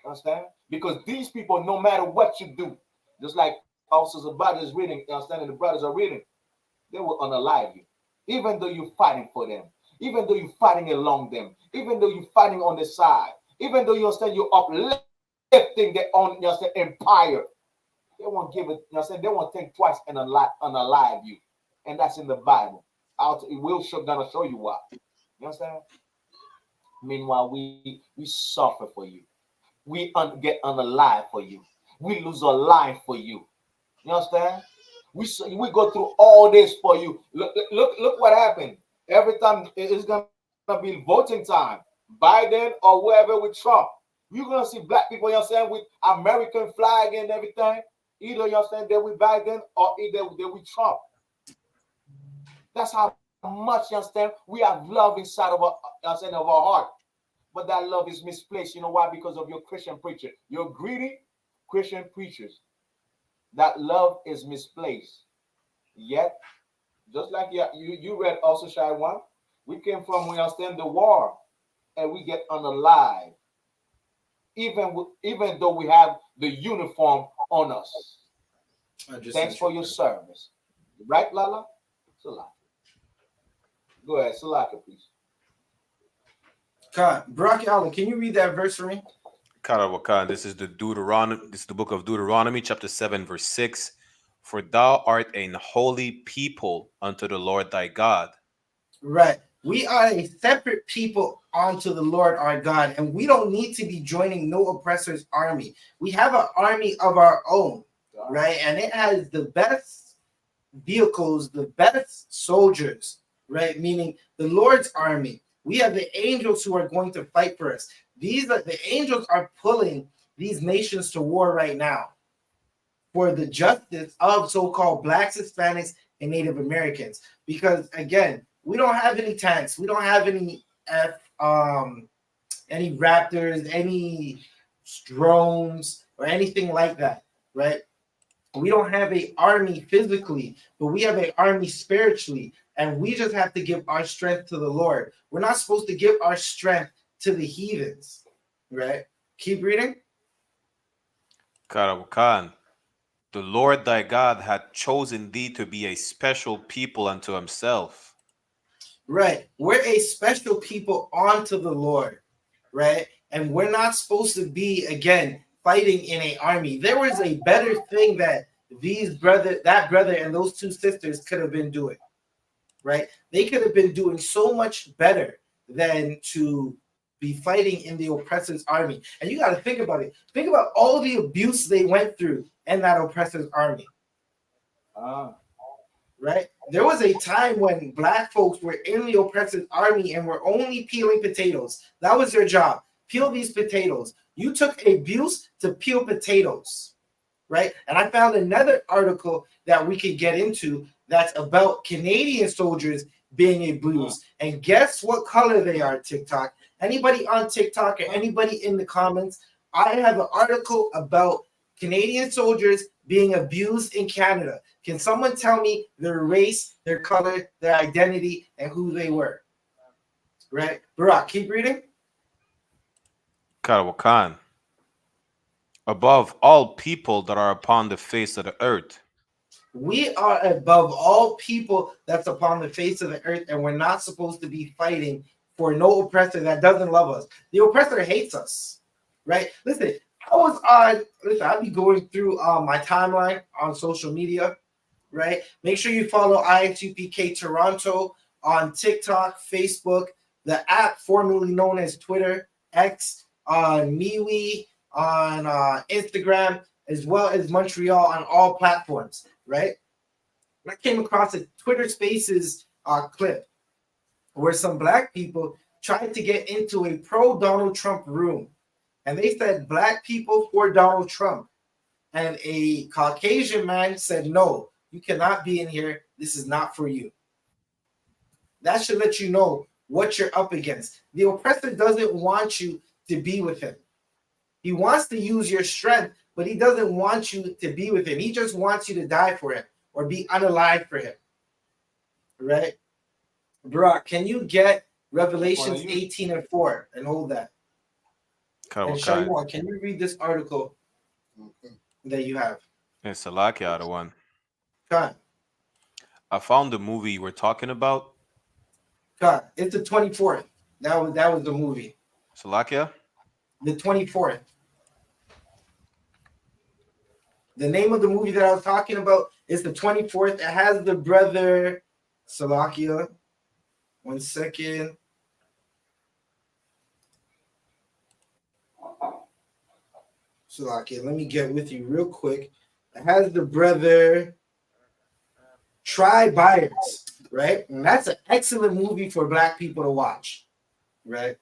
Understand? Because these people, no matter what you do, just like officers of body is reading, understand, and the brothers are reading, they will unalive you. Even though you're fighting for them, even though you're fighting along them, even though you're fighting on the side, even though you understand you're uplifting their own, you understand, empire, they won't give it, you understand, they won't think twice and unalive you. And that's in the Bible. It will gonna show you why. You understand? Meanwhile, we suffer for you. We get unalive for you. We lose our life for you. You understand? We go through all this for you. Look what happened. Every time it's gonna be voting time, Biden or whoever with Trump, you're gonna see black people, you understand, with American flag and everything. Either, you understand, they're with Biden or either they're with Trump. That's how much, you understand, we have love inside of our, of our heart. But that love is misplaced. You know why? Because of your Christian preacher. Your greedy Christian preachers. That love is misplaced. Yet, just like you read also Shy 1, we came from, we understand, the war, and we get unalive. Even though we have the uniform on us. Thanks for your service. Right, Lala? Salaka. Go ahead, Salaka, please. Brock Allen, can you read that verse for me? Karawakan, this is the book of Deuteronomy, chapter 7, verse 6. For thou art an holy people unto the Lord thy God. Right. We are a separate people unto the Lord our God, and we don't need to be joining no oppressor's army. We have an army of our own, right? And it has the best vehicles, the best soldiers, right? Meaning the Lord's army. We have the angels who are going to fight for us. The angels are pulling these nations to war right now for the justice of so-called blacks, Hispanics, and Native Americans. Because again, we don't have any tanks, we don't have any Raptors, any drones, or anything like that, right? We don't have an army physically, but we have an army spiritually. And we just have to give our strength to the Lord. We're not supposed to give our strength to the heathens, right? Keep reading. Karawakan, the Lord thy God hath chosen thee to be a special people unto himself. Right. We're a special people unto the Lord, right? And we're not supposed to be, again, fighting in an army. There was a better thing that that brother and those two sisters could have been doing, right? They could have been doing so much better than to be fighting in the oppressor's army. And you got to think about it. Think about all the abuse they went through in that oppressor's army. Right? There was a time when black folks were in the oppressor's army and were only peeling potatoes. That was their job. Peel these potatoes. You took abuse to peel potatoes, right? And I found another article that we could get into that's about Canadian soldiers being abused. And guess what color they are, TikTok? Anybody on TikTok or anybody in the comments, I have an article about Canadian soldiers being abused in Canada. Can someone tell me their race, their color, their identity, and who they were? Right? Barack, keep reading. Karawakan. Above all people that are upon the face of the earth. We are above all people that's upon the face of the earth, and we're not supposed to be fighting for no oppressor that doesn't love us. The oppressor hates us, right? Listen, I'll be going through my timeline on social media, right? Make sure you follow I.S.U.P.K Toronto on TikTok, Facebook, the app formerly known as Twitter, X, on MeWe, on Instagram, as well as Montreal on all platforms, right? I came across a Twitter Spaces clip where some black people tried to get into a pro-Donald Trump room. And they said black people for Donald Trump. And a Caucasian man said, no, you cannot be in here. This is not for you. That should let you know what you're up against. The oppressor doesn't want you to be with him. He wants to use your strength, but he doesn't want you to be with him. He just wants you to die for him or be unalive for him. Right? Brock, can you get Revelations 18:4 and hold that? And Shaywan, can you read this article that you have? It's Salakia, the one. God. I found the movie you were talking about. God, it's the 24th. That was the movie. Salakia? The 24th. The name of the movie that I was talking about is the 24th. It has the brother Salakia. 1 second. Salakia, let me get with you real quick. It has the brother Try Buyers, right? And that's an excellent movie for black people to watch, right?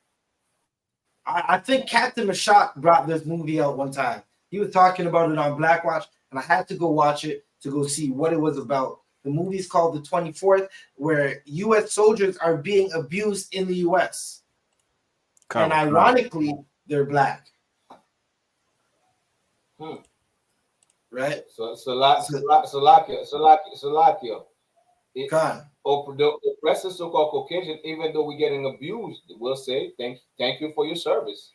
I think Captain Mashak brought this movie out one time. He was talking about it on Black Watch, and I had to go watch it to go see what it was about. The movie's called The 24th, where U.S. soldiers are being abused in the U.S. And ironically, they're black. Right? So Salakia. The oppressors, so-called Caucasian, even though we're getting abused, will say thank you for your service.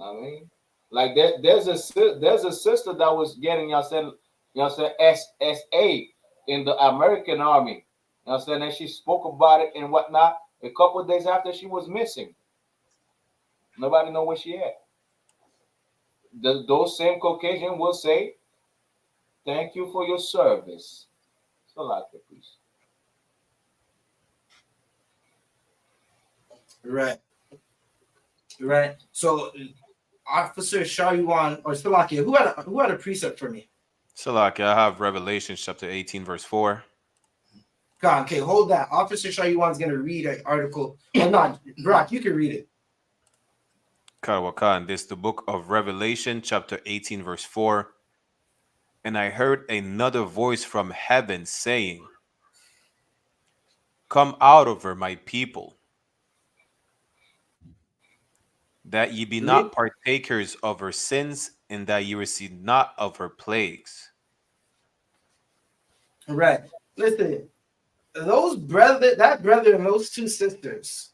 I mean, like there's a sister that was getting SSA in the American Army. And she spoke about it and whatnot. A couple of days after, she was missing. Nobody know where she at. Those same Caucasian will say, thank you for your service. Salakia, please. Right. So, Officer Shaywan or Salakia, who had a precept for me? Salakia, I have Revelation chapter 18, verse 4. God, okay, hold that. Officer Shaywan's going to read an article. Well, not, Brock, you can read it. Karawakan, this is the book of Revelation chapter 18, verse 4. And I heard another voice from heaven saying, come out of her, my people, that ye be not partakers of her sins, and that ye receive not of her plagues. Right. Listen, that brother and those two sisters,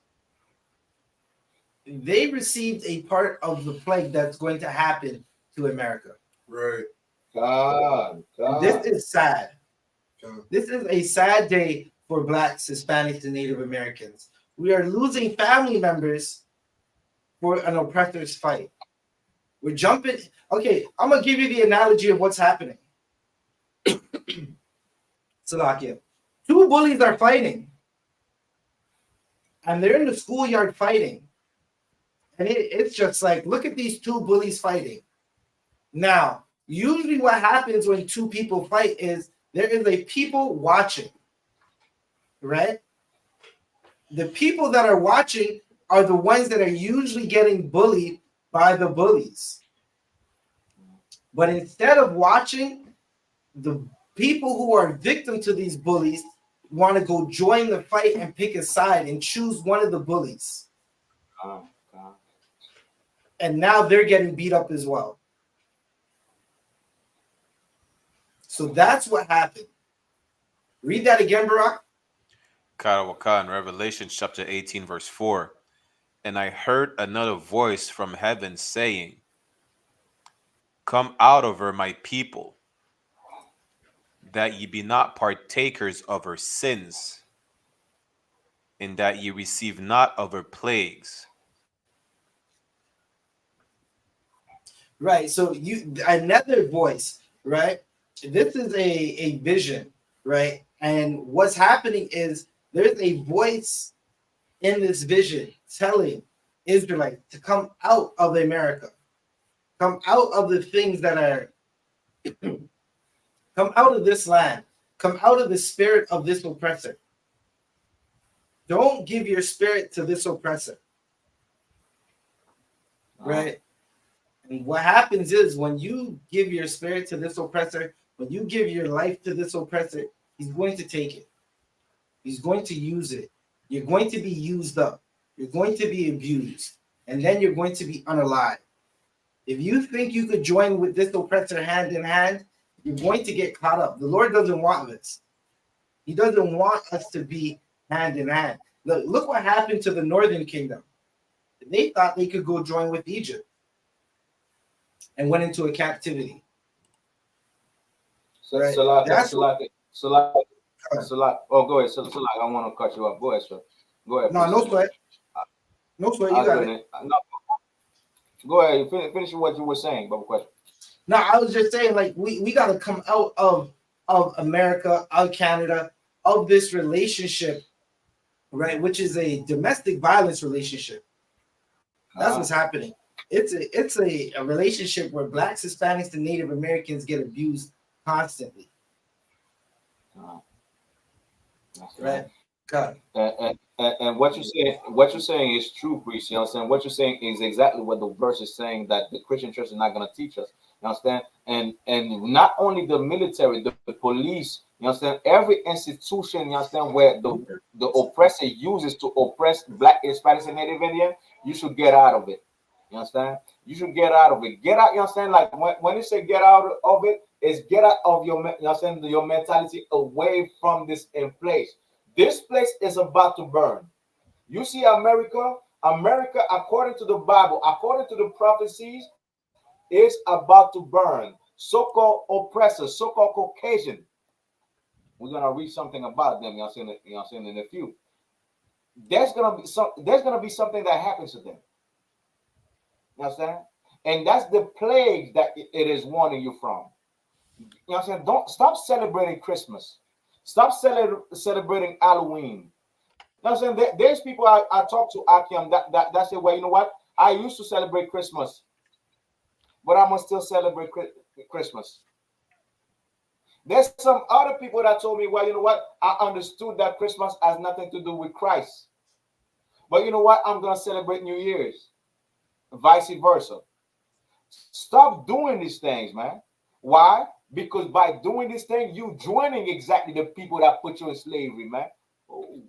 they received a part of the plague that's going to happen to America. Right. God. This is sad. This is a sad day for Blacks, Hispanics, and Native Americans. We are losing family members for an oppressor's fight. We're jumping. Okay, I'm gonna give you the analogy of what's happening. Salakia. Two bullies are fighting. And they're in the schoolyard fighting. And it's just like, look at these two bullies fighting. Now, usually what happens when two people fight is there is a people watching, right? The people that are watching are the ones that are usually getting bullied by the bullies. But instead of watching, the people who are victim to these bullies want to go join the fight and pick a side and choose one of the bullies. And now they're getting beat up as well. So that's what happened. Read that again, Barak. Karawaka in Revelation chapter 18, verse 4. And I heard another voice from heaven saying, Come out of her, my people, that ye be not partakers of her sins, and that ye receive not of her plagues. Right. So another voice, right? This is a vision, right? And what's happening is there's a voice in this vision telling Israelites to come out of America, come out of the things that are, come out of this land, come out of the spirit of this oppressor. Don't give your spirit to this oppressor, right? And what happens is when you give your spirit to this oppressor, when you give your life to this oppressor, he's going to take it. He's going to use it. You're going to be used up. You're going to be abused. And then you're going to be unalive. If you think you could join with this oppressor hand in hand, you're going to get caught up. The Lord doesn't want this. He doesn't want us to be hand in hand. Look what happened to the northern kingdom. They thought they could go join with Egypt and went into a captivity. So, right? Oh, go ahead. So, I don't want to cut you off. Go ahead, sir. Go ahead. No sweat. No sweat. You got it. No. Go ahead. Finish what you were saying. But question. No, I was just saying, like, we got to come out of America, of Canada, of this relationship, right? Which is a domestic violence relationship. That's what's happening. It's a relationship where Blacks, Hispanics, and Native Americans get abused constantly. That's right. God. And what you're saying is true, priest. You understand? What you're saying is exactly what the verse is saying, that the Christian church is not going to teach us. You understand? And not only the military, the police. You understand? Every institution. You understand, where the oppressor uses to oppress Black, Hispanics, and Native Indian, you should get out of it. You understand? You should get out of it. Get out. You understand? Like when you say get out of it, is get out of your, you understand, your mentality away from this in place. This place is about to burn. You see, America, according to the Bible, according to the prophecies, is about to burn. So-called oppressors, so-called Caucasian. We're gonna read something about them. You understand? In a few. There's gonna be something that happens to them. You understand? And that's the plague that it is warning you from. You know what I'm saying? Don't stop celebrating Christmas. Stop celebrating Halloween. You know what I'm saying? There's people I talk to, Akim, that say, well, you know what? I used to celebrate Christmas, but I must still celebrate Christmas. There's some other people that told me, well, you know what? I understood that Christmas has nothing to do with Christ. But you know what? I'm going to celebrate New Year's. Vice versa. Stop doing these things, man. Why? Because by doing this thing, you joining exactly the people that put you in slavery, man. Oh.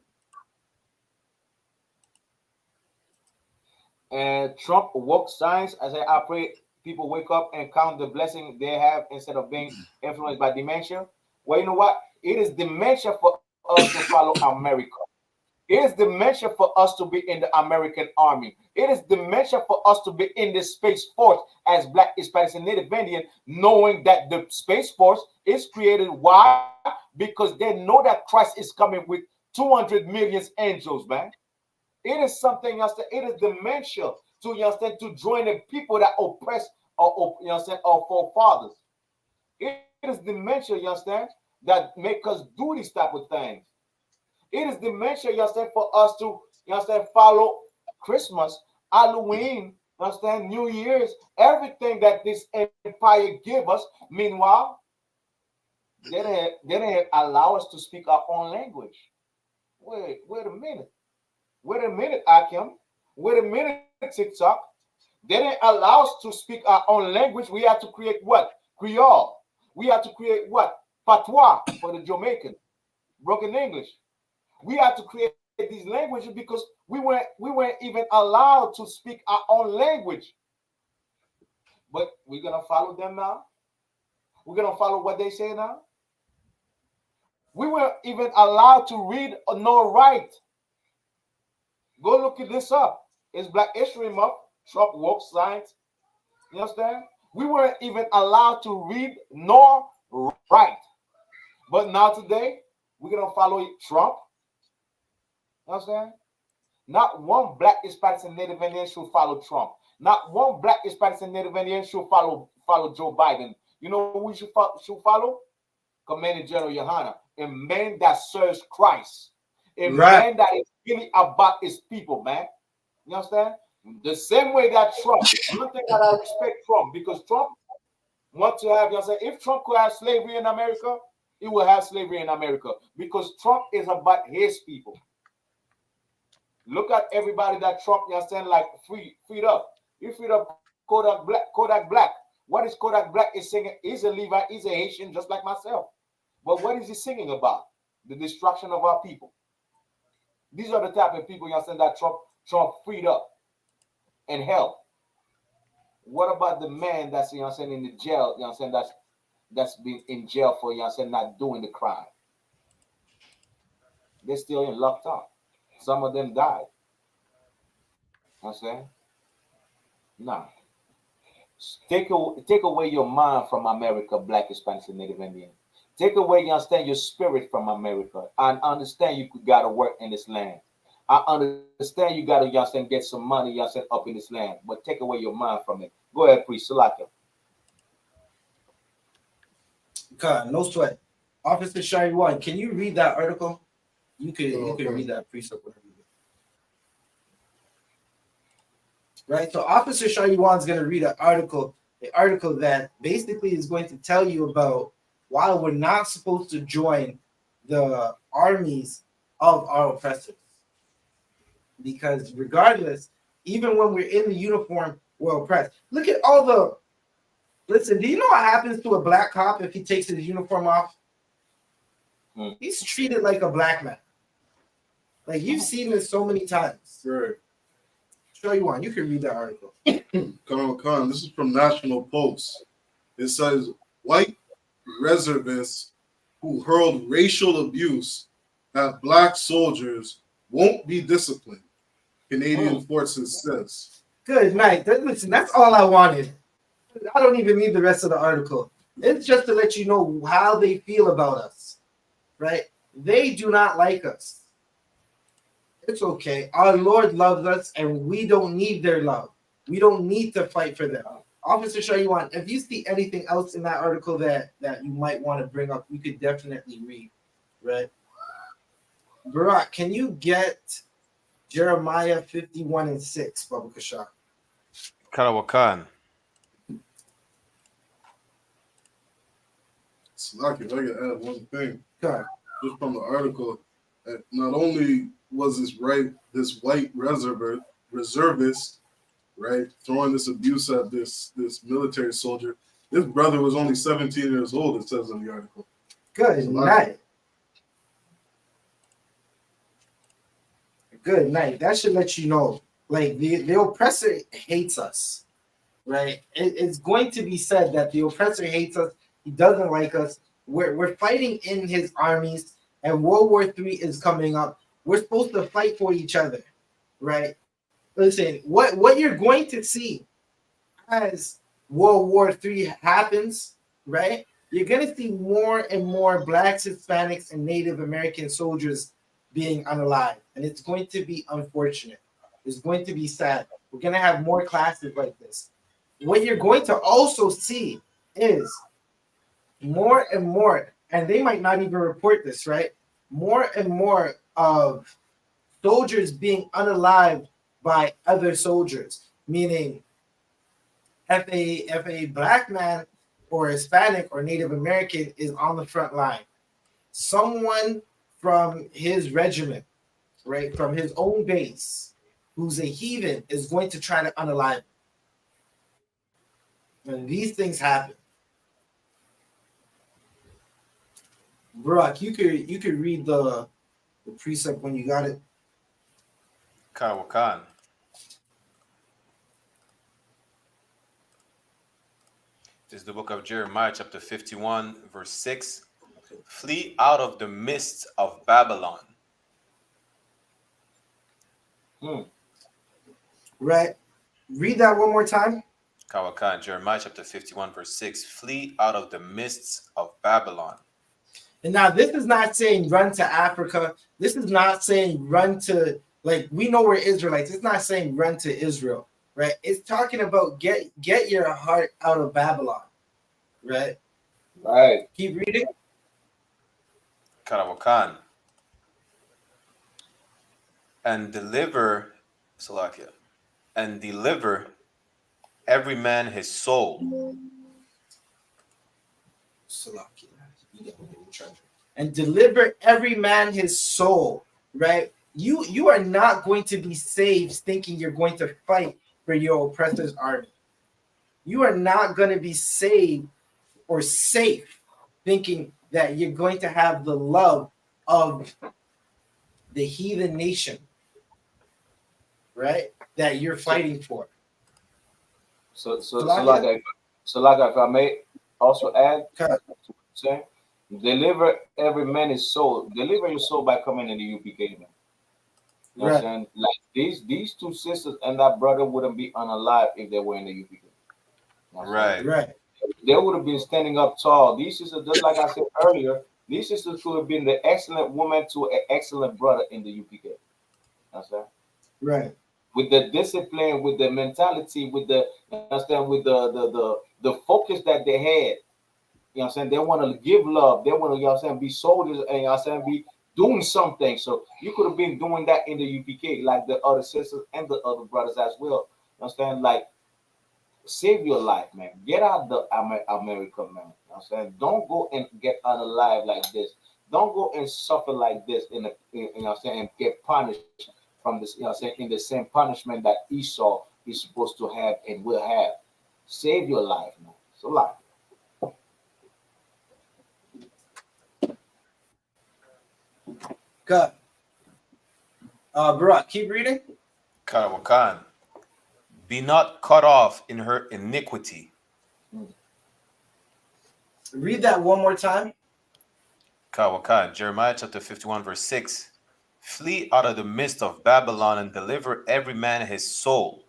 And Trump woke science. I pray people wake up and count the blessing they have instead of being influenced by dementia. Well, you know what? It is dementia for us to follow America. It is dementia for us to be in the American Army. It is dementia for us to be in the Space Force as Black, Hispanics, and Native Indian, knowing that the Space Force is created. Why? Because they know that Christ is coming with 200 million angels, man. It is something else. It is dementia to, you understand, to join the people that oppress you understand, our forefathers. It is dementia, you understand, that make us do these type of things. It is dementia, you understand, for us to, you understand, follow Christmas, Halloween, you understand, New Year's, everything that this empire give us. Meanwhile, they didn't allow us to speak our own language. Wait a minute. Wait a minute, Akim. Wait a minute, TikTok. They didn't allow us to speak our own language. We had to create what? Creole. We had to create what? Patois for the Jamaican. Broken English. We had to create these languages because we weren't even allowed to speak our own language. But we're gonna follow them now. We're gonna follow what they say now. We weren't even allowed to read nor write. Go look at this up. It's Black History Month. Trump woke science. You understand? We weren't even allowed to read nor write. But now today, we're gonna follow Trump. You understand? Not one Black, Hispanic, and Native Indian should follow Trump. Not one Black, Hispanic, and Native Indian should follow Joe Biden. You know who we should follow? Commander General YAHANNA, a man that serves Christ, a man that is really about his people, man. You understand? The same way that Trump, one thing that I respect Trump, because Trump wants to have, you know, if Trump could have slavery in America, he will have slavery in America because Trump is about his people. Look at everybody that Trump, you understand, like freed up. He freed up Kodak Black. What is Kodak Black is singing? He's a Levite, he's a Haitian, just like myself. But what is he singing about? The destruction of our people. These are the type of people, you understand, that Trump freed up and helped. What about the man that's, you know, in the jail, you know, that's been in jail for, you know, not doing the crime? They're still in locked up. Some of them died. You know what I'm saying? Nah. Take away your mind from America, Black, Hispanic, and Native Indian. Take away, you understand, your spirit from America. And understand you gotta work in this land. I understand you gotta, you understand, get some money, you understand, up in this land. But take away your mind from it. Go ahead, Priest Salaka. God, no sweat. Officer Shiny One, can you read that article? You can read that, Priest. Right, so Officer Shiny One is going to read an article that basically is going to tell you about why we're not supposed to join the armies of our oppressors. Because regardless, even when we're in the uniform, we're oppressed. Look at all the... Listen, do you know what happens to a black cop if he takes his uniform off? He's treated like a black man. Like, you've seen this so many times. Right. Show you one. You can read that article. Colonel Khan, this is from National Post. It says, white reservists who hurled racial abuse at black soldiers won't be disciplined, Canadian Forces says. Good night. Listen, that's all I wanted. I don't even need the rest of the article. It's just to let you know how they feel about us, right? They do not like us. It's okay. Our Lord loves us, and we don't need their love. We don't need to fight for them. Officer Shaywan, if you see anything else in that article that you might want to bring up, you could definitely read, right? Barack, can you get Jeremiah 51:6, Baba Kashak? Karawakan. Slack, if I could add one thing, Okay. just from the article, not only was this white reservist, right, throwing this abuse at this military soldier, this brother was only 17 years old, it says in the article. Good night. Good night. That should let you know, like, the oppressor hates us, right? It's going to be said that the oppressor hates us. He doesn't like us. We're fighting in his armies, and World War III is coming up. We're supposed to fight for each other, right? Listen, what you're going to see as World War III happens, right? You're going to see more and more Blacks, Hispanics, and Native American soldiers being unalived. And it's going to be unfortunate. It's going to be sad. We're going to have more classes like this. what you're going to also see is more and more, and they might not even report this, right? More and more of soldiers being unalived by other soldiers, meaning if a black man or Hispanic or Native American is on the front line, someone from his regiment, right, from his own base, who's a heathen, is going to try to unalive him. And these things happen. Brock, you could read the precept when you got it. Khan. This is the book of Jeremiah, chapter 51, verse 6. Flee out of the midst of Babylon. Right. Read that one more time. Khan, Jeremiah chapter 51, verse 6. Flee out of the midst of Babylon. And now this is not saying run to Africa. This is not saying run to, like, we know we're Israelites. It's not saying run to Israel, right? It's talking about get your heart out of Babylon, right? Right. Keep reading. Khan. And deliver, Salakia, and deliver every man his soul. Salakia. And deliver every man his soul, right? You are not going to be saved thinking you're going to fight for your oppressor's army. You are not going to be saved or safe thinking that you're going to have the love of the heathen nation, right? That you're fighting for. So like if I may also add, say, deliver every man his soul. Deliver your soul by coming in the UPK, man. You know what I'm saying? Like these two sisters and that brother wouldn't be unalive if they were in the UPK. You know Right. They would have been standing up tall. These sisters, just like I said earlier, these sisters could have been the excellent woman to an excellent brother in the UPK. You know what I'm saying? Right. With the discipline, with the mentality, with the, you understand, with the focus that they had. You know what I'm saying? They want to give love. They want to, you know what I'm saying, be soldiers and, you know what I'm saying, be doing something. So you could have been doing that in the UPK, like the other sisters and the other brothers as well. You understand? Like, save your life, man. Get out the America, man. You know what I'm saying? Don't go and get unalive like this. Don't go and suffer like this you know what I'm saying, and get punished from this, you know what I'm saying, in the same punishment that Esau is supposed to have and will have. Save your life, man. It's a lot. Good. Barak, keep reading. Khan. Be not cut off in her iniquity. Read that one more time. Khan. Jeremiah chapter 51, verse 6. Flee out of the midst of Babylon and deliver every man his soul.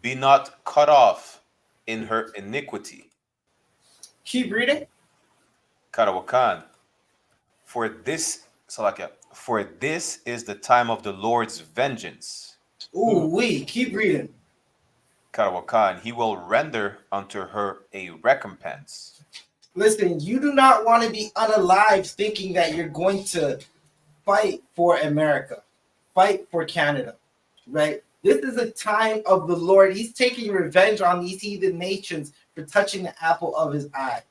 Be not cut off in her iniquity. Keep reading. Khan. For this is the time of the Lord's vengeance. Keep reading. Khan. He will render unto her a recompense. Listen, you do not want to be unalive thinking that you're going to fight for America, fight for Canada, right? This is a time of the Lord. He's taking revenge on these heathen nations for touching the apple of his eye,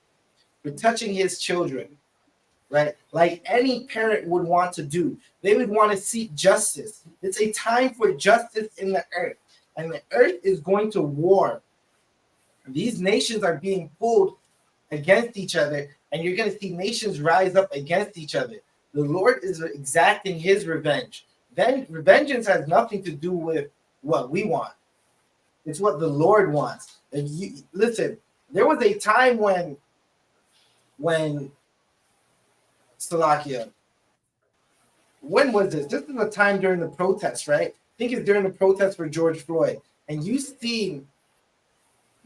for touching his children, right? Like any parent would want to do. They would want to seek justice. It's a time for justice in the earth, and the earth is going to war. These nations are being pulled against each other, and you're going to see nations rise up against each other. The Lord is exacting his revenge. Then vengeance has nothing to do with what we want. It's what the Lord wants. And you listen, there was a time when Salakia, when was this? This is a time during the protests, right? I think it's during the protests for George Floyd. And you see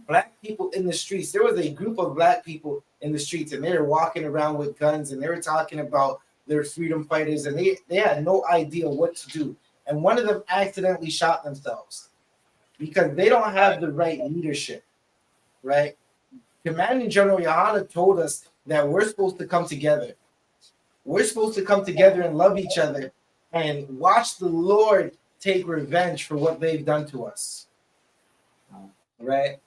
black people in the streets. There was a group of black people in the streets, and they were walking around with guns, and they were talking about their freedom fighters, and they had no idea what to do. And one of them accidentally shot themselves. because they don't have the right leadership, right? Commanding General YAHANNA told us that we're supposed to come together. We're supposed to come together and love each other and watch the Lord take revenge for what they've done to us. Right?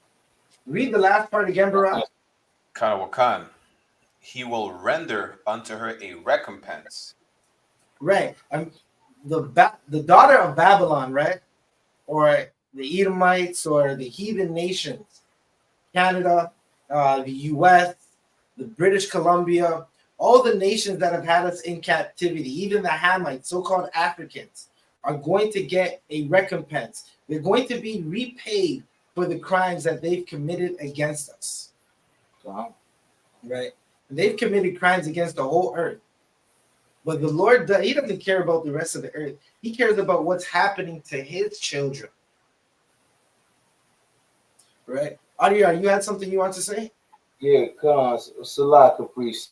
Read the last part again, Barak. Kanawakan. He will render unto her a recompense. Right. The daughter of Babylon, right? Or the Edomites or the heathen nations, Canada, the US, the British Columbia, all the nations that have had us in captivity, even the Hamites, so-called Africans, are going to get a recompense. They're going to be repaid for the crimes that they've committed against us. Wow. Right? And they've committed crimes against the whole earth. But the Lord, he doesn't care about the rest of the earth. He cares about what's happening to his children. Right? Adia, you had something you want to say? Yeah, cause Salah Caprice.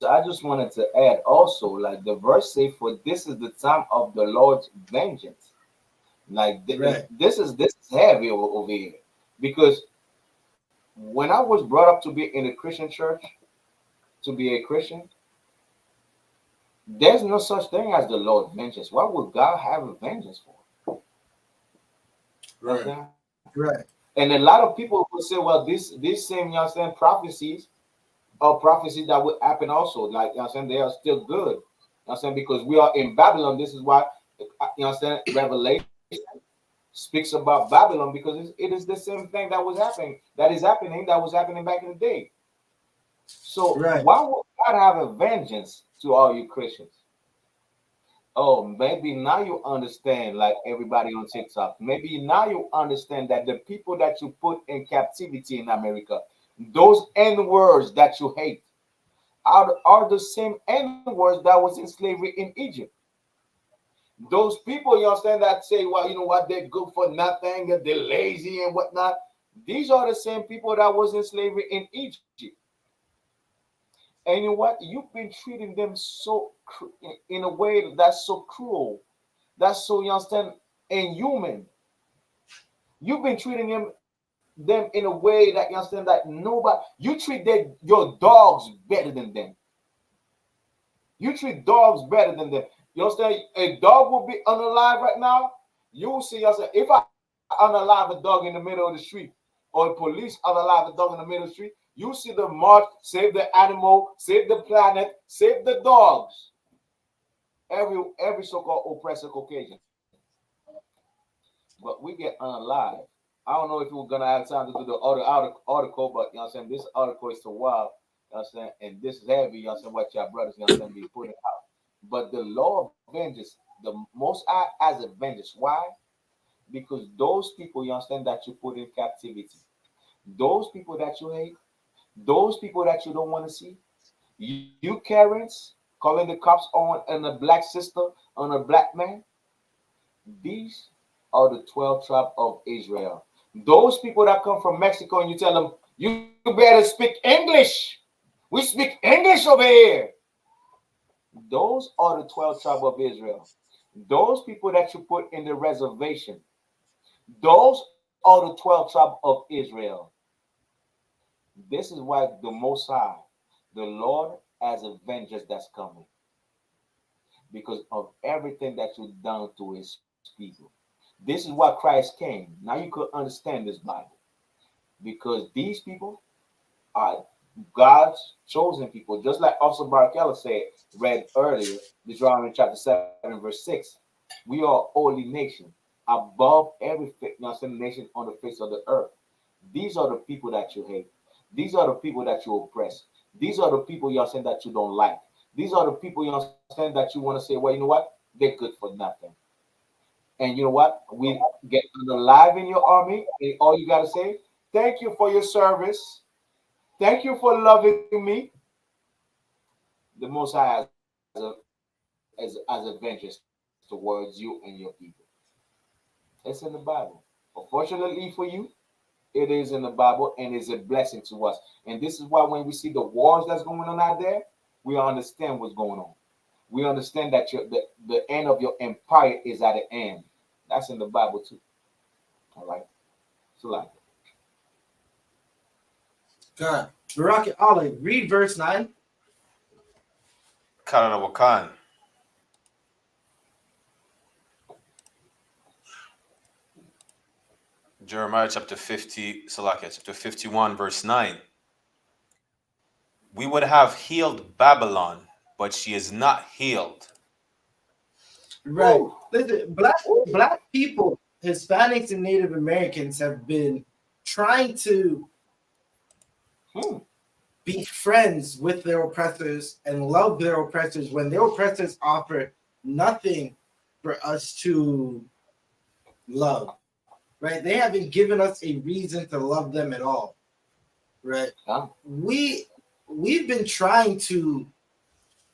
I just wanted to add also, like the verse say, "For this is the time of the Lord's vengeance." Like Right. this is heavy over here, because when I was brought up to be in a Christian church, to be a Christian, there's no such thing as the Lord vengeance. What would God have a vengeance for? Right. Okay? Right. And a lot of people will say, well, this same, you understand, prophecies are prophecies that will happen also. Like, you understand, they are still good. You understand, because we are in Babylon. This is why, you understand, Revelation speaks about Babylon, because it is the same thing that was happening, that was happening back in the day. So Right. why would God have a vengeance to all you Christians? Oh, maybe now you understand, like everybody on TikTok. Maybe now you understand that the people that you put in captivity in America, those N words that you hate, are the same N words that was in slavery in Egypt. Those people, you understand, that say, well, you know what, they're good for nothing and they're lazy and whatnot. These are the same people that was in slavery in Egypt. And you know what? You've been treating them so in a way that's so cruel, that's so, you understand, inhuman. You've been treating them in a way that, you understand, that nobody. You treat your dogs better than them. You treat dogs better than them. You understand? A dog will be unalive right now. You will see yourself. If I unalive a dog in the middle of the street, or the police unalive a dog in the middle of the street, you see the march, save the animal, save the planet, save the dogs. Every so-called oppressor Caucasian. But we get unalive. I don't know if we're gonna have time to do the other article, but you know what I'm saying, this article is so wild, you know what I'm saying, and this is heavy, you know what I'm saying, what your brothers, you know what I'm saying, be putting out. But the law of vengeance, the most high as a vengeance. Why? Because those people, you understand, that you put in captivity, those people that you hate, those people that you don't want to see, you Karens calling the cops on a black sister, on a black man, these are the 12 tribes of Israel. Those people that come from Mexico and you tell them, you better speak English. We speak English over here. Those are the 12 tribes of Israel. Those people that you put in the reservation, those are the 12 tribes of Israel. This is why the Most High, the Lord, has a vengeance that's coming, because of everything that you've done to his people. This is why Christ came. Now you could understand this Bible, because these people are God's chosen people. Just like Officer Barakella said, read earlier, Deuteronomy chapter 7, verse 6. We are a holy nation, above every nation on the face of the earth. These are the people that you hate. These are the people that you oppress. These are the people, you understand, that you don't like. These are the people, you understand, that you want to say, well, you know what? They're good for nothing. And you know what? We get alive in your army, and all you got to say, thank you for your service. Thank you for loving me. The Most High as a vengeance towards you and your people. It's in the Bible. Unfortunately for you, it is in the Bible, and is a blessing to us. And this is why when we see the wars that's going on out there, we understand what's going on. We understand that the end of your empire is at the end. That's in the Bible too. All right. like. God. Baraki Allah, read verse 9. Canada Wakan. Jeremiah chapter 50, Salakia, chapter 51, verse 9. We would have healed Babylon, but she is not healed. Right. Woo. Listen, black people, Hispanics and Native Americans have been trying to be friends with their oppressors and love their oppressors when their oppressors offer nothing for us to love. Right? They haven't given us a reason to love them at all. Right? Yeah. We've been trying to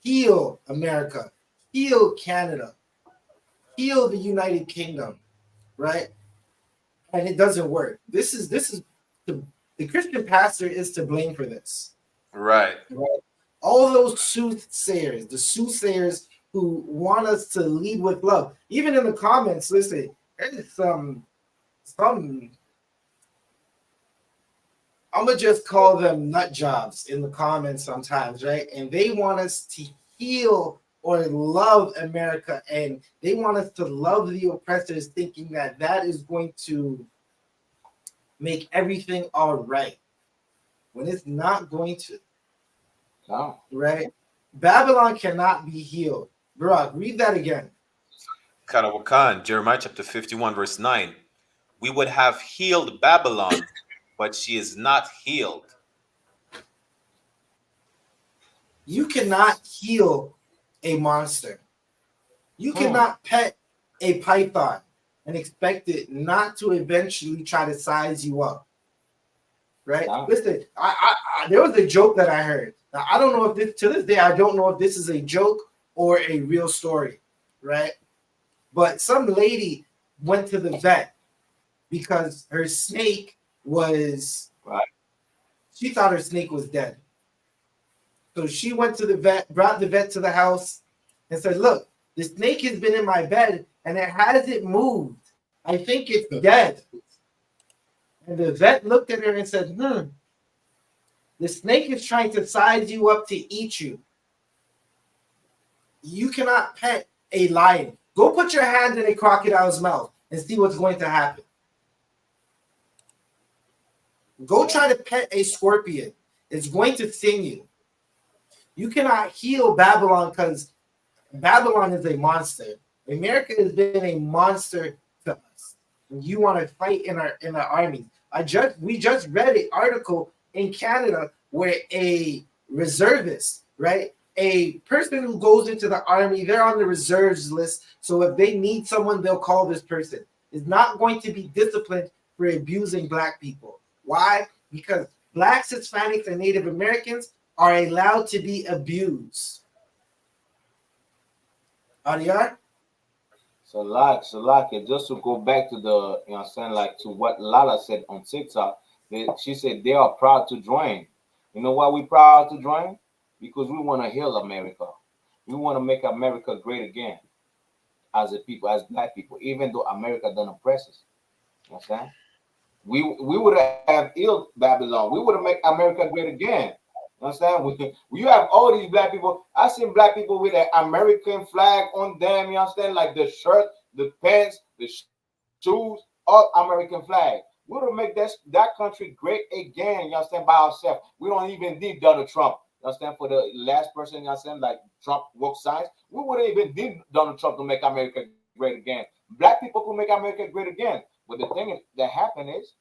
heal America, heal Canada, heal the United Kingdom, right? And it doesn't work. This is the Christian pastor is to blame for this. Right. All those soothsayers, the soothsayers who want us to lead with love. Even in the comments, listen, there's some I'm gonna just call them nut jobs in the comments sometimes, right? And they want us to heal or love America, and they want us to love the oppressors, thinking that that is going to make everything all right, when it's not going to. No. Right? Babylon cannot be healed. Bro, read that again. Canada Wakan, Jeremiah chapter 51, verse 9. We would have healed Babylon, but she is not healed. You cannot heal a monster. You cannot pet a python and expect it not to eventually try to size you up. Right? Yeah. Listen, I there was a joke that I heard. Now, I don't know if this, to this day, I don't know if this is a joke or a real story, right? But some lady went to the vet because her snake was, she thought her snake was dead. So she went to the vet, brought the vet to the house and said, look, the snake has been in my bed and it hasn't moved. I think it's dead. And the vet looked at her and said, the snake is trying to size you up to eat you. You cannot pet a lion. Go put your hand in a crocodile's mouth and see what's going to happen. Go try to pet a scorpion. It's going to sting you. You cannot heal Babylon because Babylon is a monster. America has been a monster to us. And you want to fight in our army. We just read an article in Canada where a reservist, right? A person who goes into the army, they're on the reserves list. So if they need someone, they'll call this person. Is not going to be disciplined for abusing black people. Why? Because blacks, Hispanics, and Native Americans are allowed to be abused. Ariyar? So like it, just to go back to the, you know what I'm saying, like to what Lala said on TikTok, she said they are proud to join. You know why we proud to join? Because we want to heal America. We want to make America great again as a people, as black people, even though America done oppress us. You know what I'm saying? We would have healed Babylon. We would have made America great again. You understand? You have all these black people. I seen black people with an American flag on them. You understand? Like the shirt, the pants, the shoes, all American flag. We would make that country great again. You understand? By ourselves. We don't even need Donald Trump. You understand? For the last person, you understand? Like Trump woke signs. We wouldn't even need Donald Trump to make America great again. Black people could make America great again. But the thing that happened is,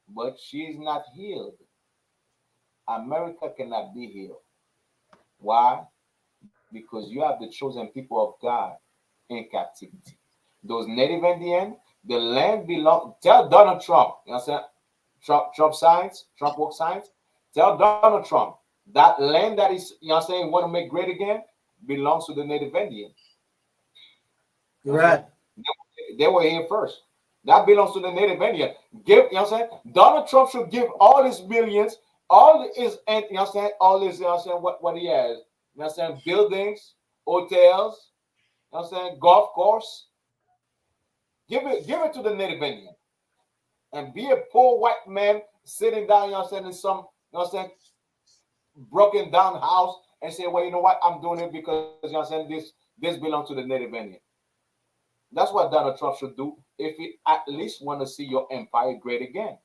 but she's not healed. America cannot be healed. Why? Because you have the chosen people of God in captivity. Those Native Indian, the land belongs. Tell Donald Trump, you know what I'm saying? Trump signs, Trump work signs. Tell Donald Trump that land that is, you know what I'm saying, want to make great again, belongs to the Native Indian. Right. They were here first. That belongs to the Native Indian. You know what I'm saying? Donald Trump should give all his millions, all his, and you know what I'm saying, all his, you know what I'm saying, what he has. You know what I'm saying? Buildings, hotels, you know what I'm saying, golf course. Give it to the Native Indian. and be a poor white man sitting down, you know what I'm saying, in some, you know what I'm saying, broken down house and say, well, you know what, I'm doing it because, you know what I'm saying, this belongs to the Native Indian. That's what Donald Trump should do if he at least want to see your empire great again.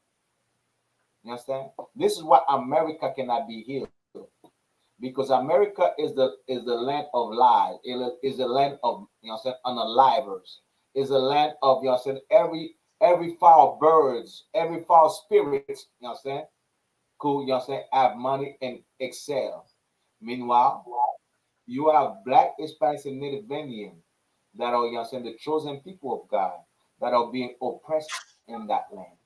You understand? This is why America cannot be healed. Because America is the land of lies. It is the land of, you know what I'm saying, unalivers. Is the land of, you know what I'm saying, every foul birds, every foul spirits, you know what I'm saying, cool, you know what I'm saying, have money and excel. Meanwhile, you have black, Hispanics, and Native Indian that are, you know what I'm saying, the chosen people of God that are being oppressed in that land.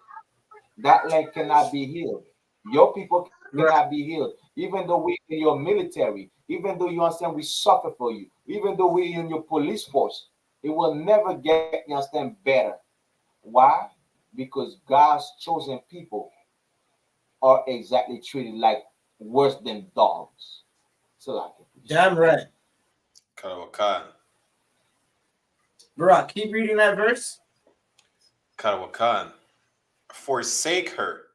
That land cannot be healed. Your people Right. cannot be healed. Even though we in your military, even though you understand we suffer for you, even though we in your police force, it will never get, you understand, better. Why? Because God's chosen people are exactly treated like worse than dogs. So like Damn right. Karawakan. Barack, keep reading that verse. Karawakan. Forsake her,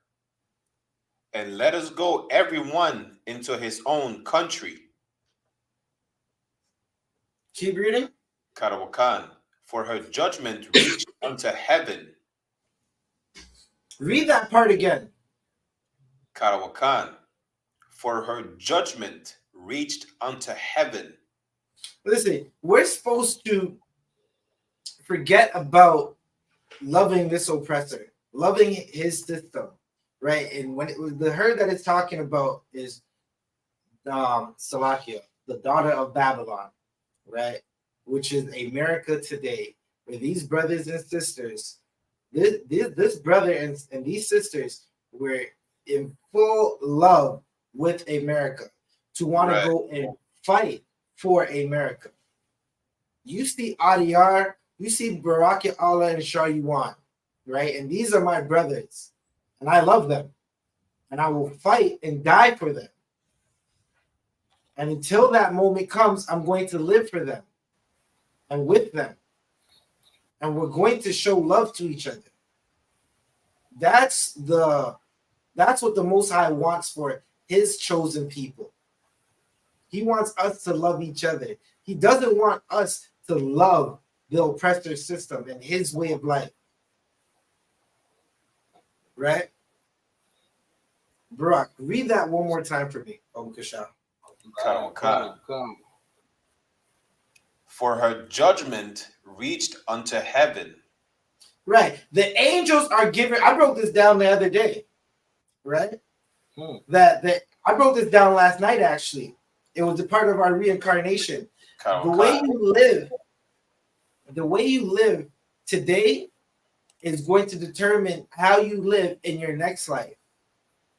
and let us go everyone into his own country. Keep reading. Karawakan. For her judgment reached unto heaven. Read that part again. Karawakan. For her judgment reached unto heaven. Listen, we're supposed to forget about loving this oppressor, loving his system, right? And when it was the her that it's talking about is Salakia, the daughter of Babylon, right? Which is America today, where these brothers and sisters, this brother and these sisters were in full love with America to want to go and fight for America. You see Adiyar, you see Baraka Allah and Shah Yuan, right? And these are my brothers, and I love them, and I will fight and die for them. And until that moment comes, I'm going to live for them and with them. And we're going to show love to each other. That's what the Most High wants for his chosen people. He wants us to love each other. He doesn't want us to love the oppressor system and his way of life. Right? Barak, read that one more time for me, Kasha. Come. For her judgment reached unto heaven. Right. The angels are given. I wrote this down the other day. Right? That I wrote this down last night, actually. It was a part of our reincarnation. The way you live today is going to determine how you live in your next life.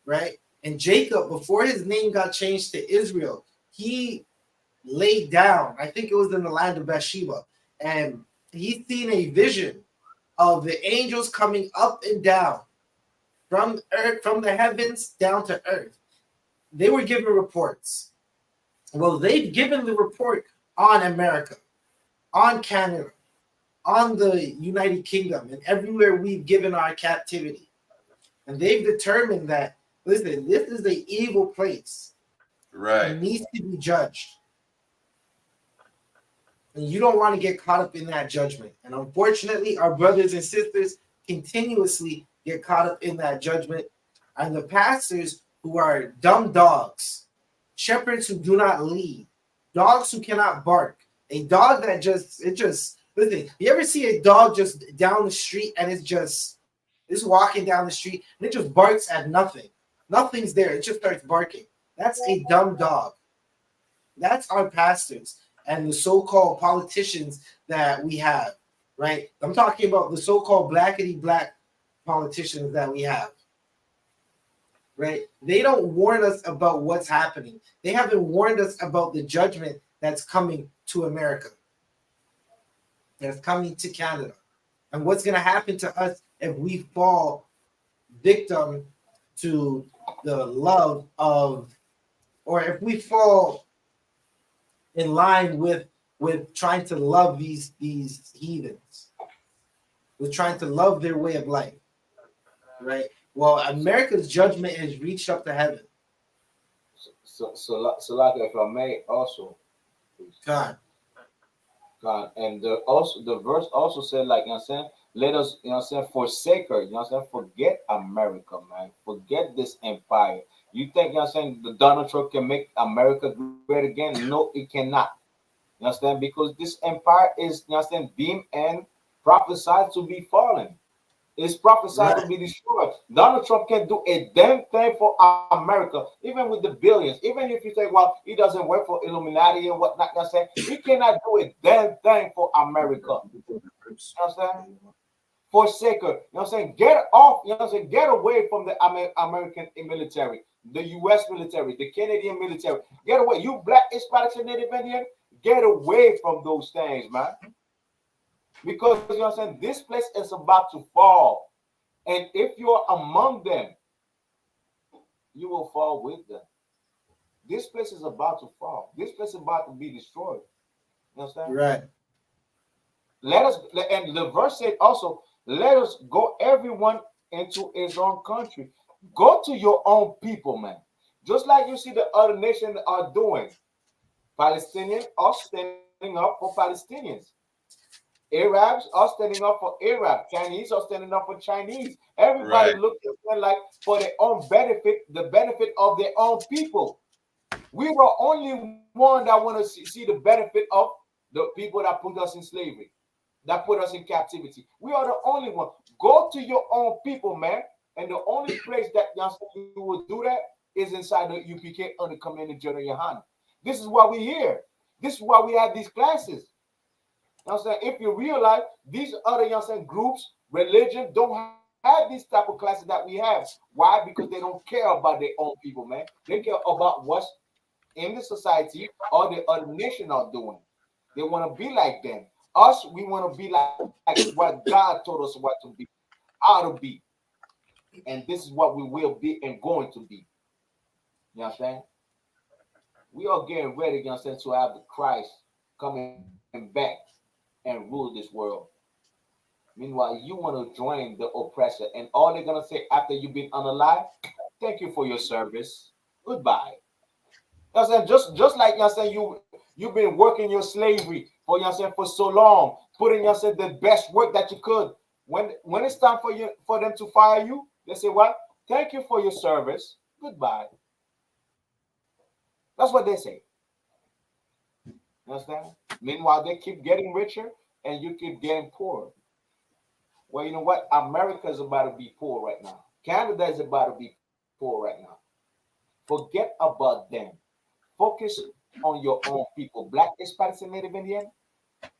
Right? And Jacob, before his name got changed to Israel, he laid down, I think it was in the land of Bathsheba, and he seen a vision of the angels coming up and down from earth, from the heavens down to earth. They were given reports. Well, they've given the report on America, on Canada, on the United Kingdom, and everywhere we've given our captivity. And they've determined that, listen, this is an evil place. Right. It needs to be judged. And you don't want to get caught up in that judgment. And unfortunately, our brothers and sisters continuously get caught up in that judgment. And the pastors who are dumb dogs, shepherds who do not lead, dogs who cannot bark, a dog that listen, you ever see a dog just down the street and it's walking down the street and it just barks at nothing. Nothing's there. It just starts barking. That's a dumb dog. That's our pastors and the so-called politicians that we have, right? I'm talking about the so-called blackety-black politicians that we have, right? They don't warn us about what's happening. They haven't warned us about the judgment that's coming to America, that's coming to Canada, and what's going to happen to us if we fall victim to the love of, or if we fall in line with trying to love these heathens, with trying to love their way of life. right? Well, America's judgment has reached up to heaven. So like if I may also, God, and the verse also said, like, you know what I'm saying, let us, you know what I'm saying, forsake her, you know what I'm saying, forget America, man, forget this empire. You think, you know what I'm saying, the Donald Trump can make America great again? No, it cannot. You understand? Because this empire is, you know what I'm saying, deemed and prophesied to be fallen. It's prophesied to right, be destroyed. Donald Trump can't do a damn thing for America, even with the billions. Even if you say, well, he doesn't work for Illuminati and whatnot, you know what I'm saying, he cannot do a damn thing for America. You know what I'm saying? Forsake her. You know what I'm saying? Get off. You know what I'm saying? Get away from the American military, the U.S. military, the Canadian military. Get away. You black, Hispanics, and Native Indian, get away from those things, man. Because you know what I'm saying? This place is about to fall. And if you're among them, you will fall with them. This place is about to fall. This place is about to be destroyed. You understand? right. Let us, and the verse said also, let us go everyone into his own country. Go to your own people, man. Just like you see the other nations are doing. Palestinians are standing up for Palestinians. Arabs are standing up for Arab. Chinese are standing up for Chinese. Everybody Right. looks at them like for their own benefit, the benefit of their own people. We were only one that want to see the benefit of the people that put us in slavery, that put us in captivity. We are the only one. Go to your own people, man. And the only place that you will do that is inside the UPK under Commander General YAHANNA. This is why we're here. This is why we have these classes. You know what I'm saying? If you realize these other, you know what I'm saying, groups, religion don't have these type of classes that we have. Why? Because they don't care about their own people, man. They care about what's in the society or the other nation are doing. They want to be like them. Us, we want to be like what God told us what to be, how to be. And this is what we will be and going to be. You understand? We are getting ready, you know what I'm saying, to have the Christ coming back and rule this world. Meanwhile, you want to join the oppressor, and all they're gonna say after you've been unalive, thank you for your service. Goodbye. You know what I'm saying? Just like you know what I'm saying, you've been working your slavery for you know what I'm saying for so long, putting you know what I'm saying the best work that you could. When it's time for them to fire you, they say, well, thank you for your service. Goodbye. That's what they say. You understand? Meanwhile, they keep getting richer and you keep getting poorer. Well, you know what? America is about to be poor right now. Canada is about to be poor right now. Forget about them. Focus on your own people. Black, Hispanics, and Native Indian,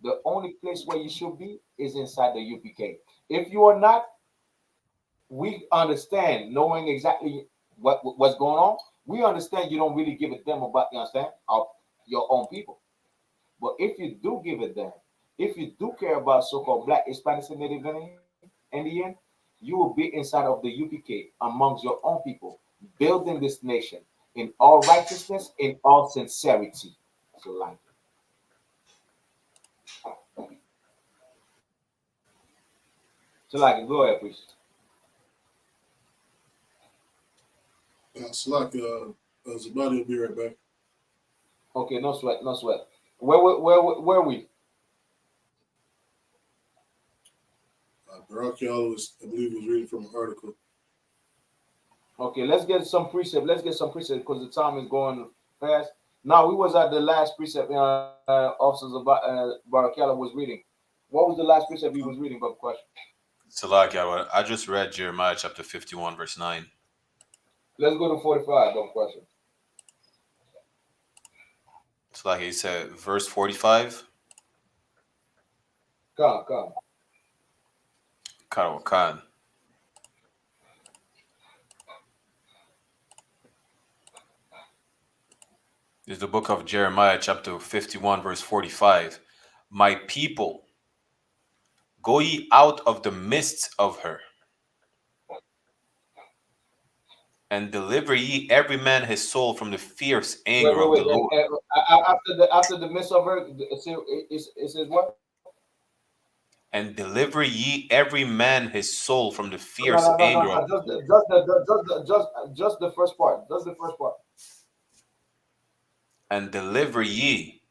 the only place where you should be is inside the UPK. If you are not, we understand, knowing exactly what's going on. We understand you don't really give a damn about, you understand, of your own people. But if you do give a damn, if you do care about so-called Black, Hispanics, and Native Indian, you will be inside of the UPK amongst your own people, building this nation in all righteousness, in all sincerity. So, like, go ahead, please. Slack, Zabadi will be right back. Okay, no sweat, no sweat. Where we? Barack was, I believe, was reading from an article. Okay, let's get some precept. Let's get some precept because the time is going fast. Now we was at the last precept. Officers about Barakela was reading. What was the last precept he was reading? But question. Salakia, I just read Jeremiah chapter 51, verse 9. Let's go to 45. But question. Salakia, he said, verse 45. Come. Khan. Is the book of Jeremiah chapter 51, verse 45. My people, go ye out of the midst of her, and deliver ye every man his soul from the fierce anger of the Wait. Lord. After the midst of her, it says what? And deliver ye every man his soul from the No, fierce anger of just the first part. Just the first part. and deliver ye.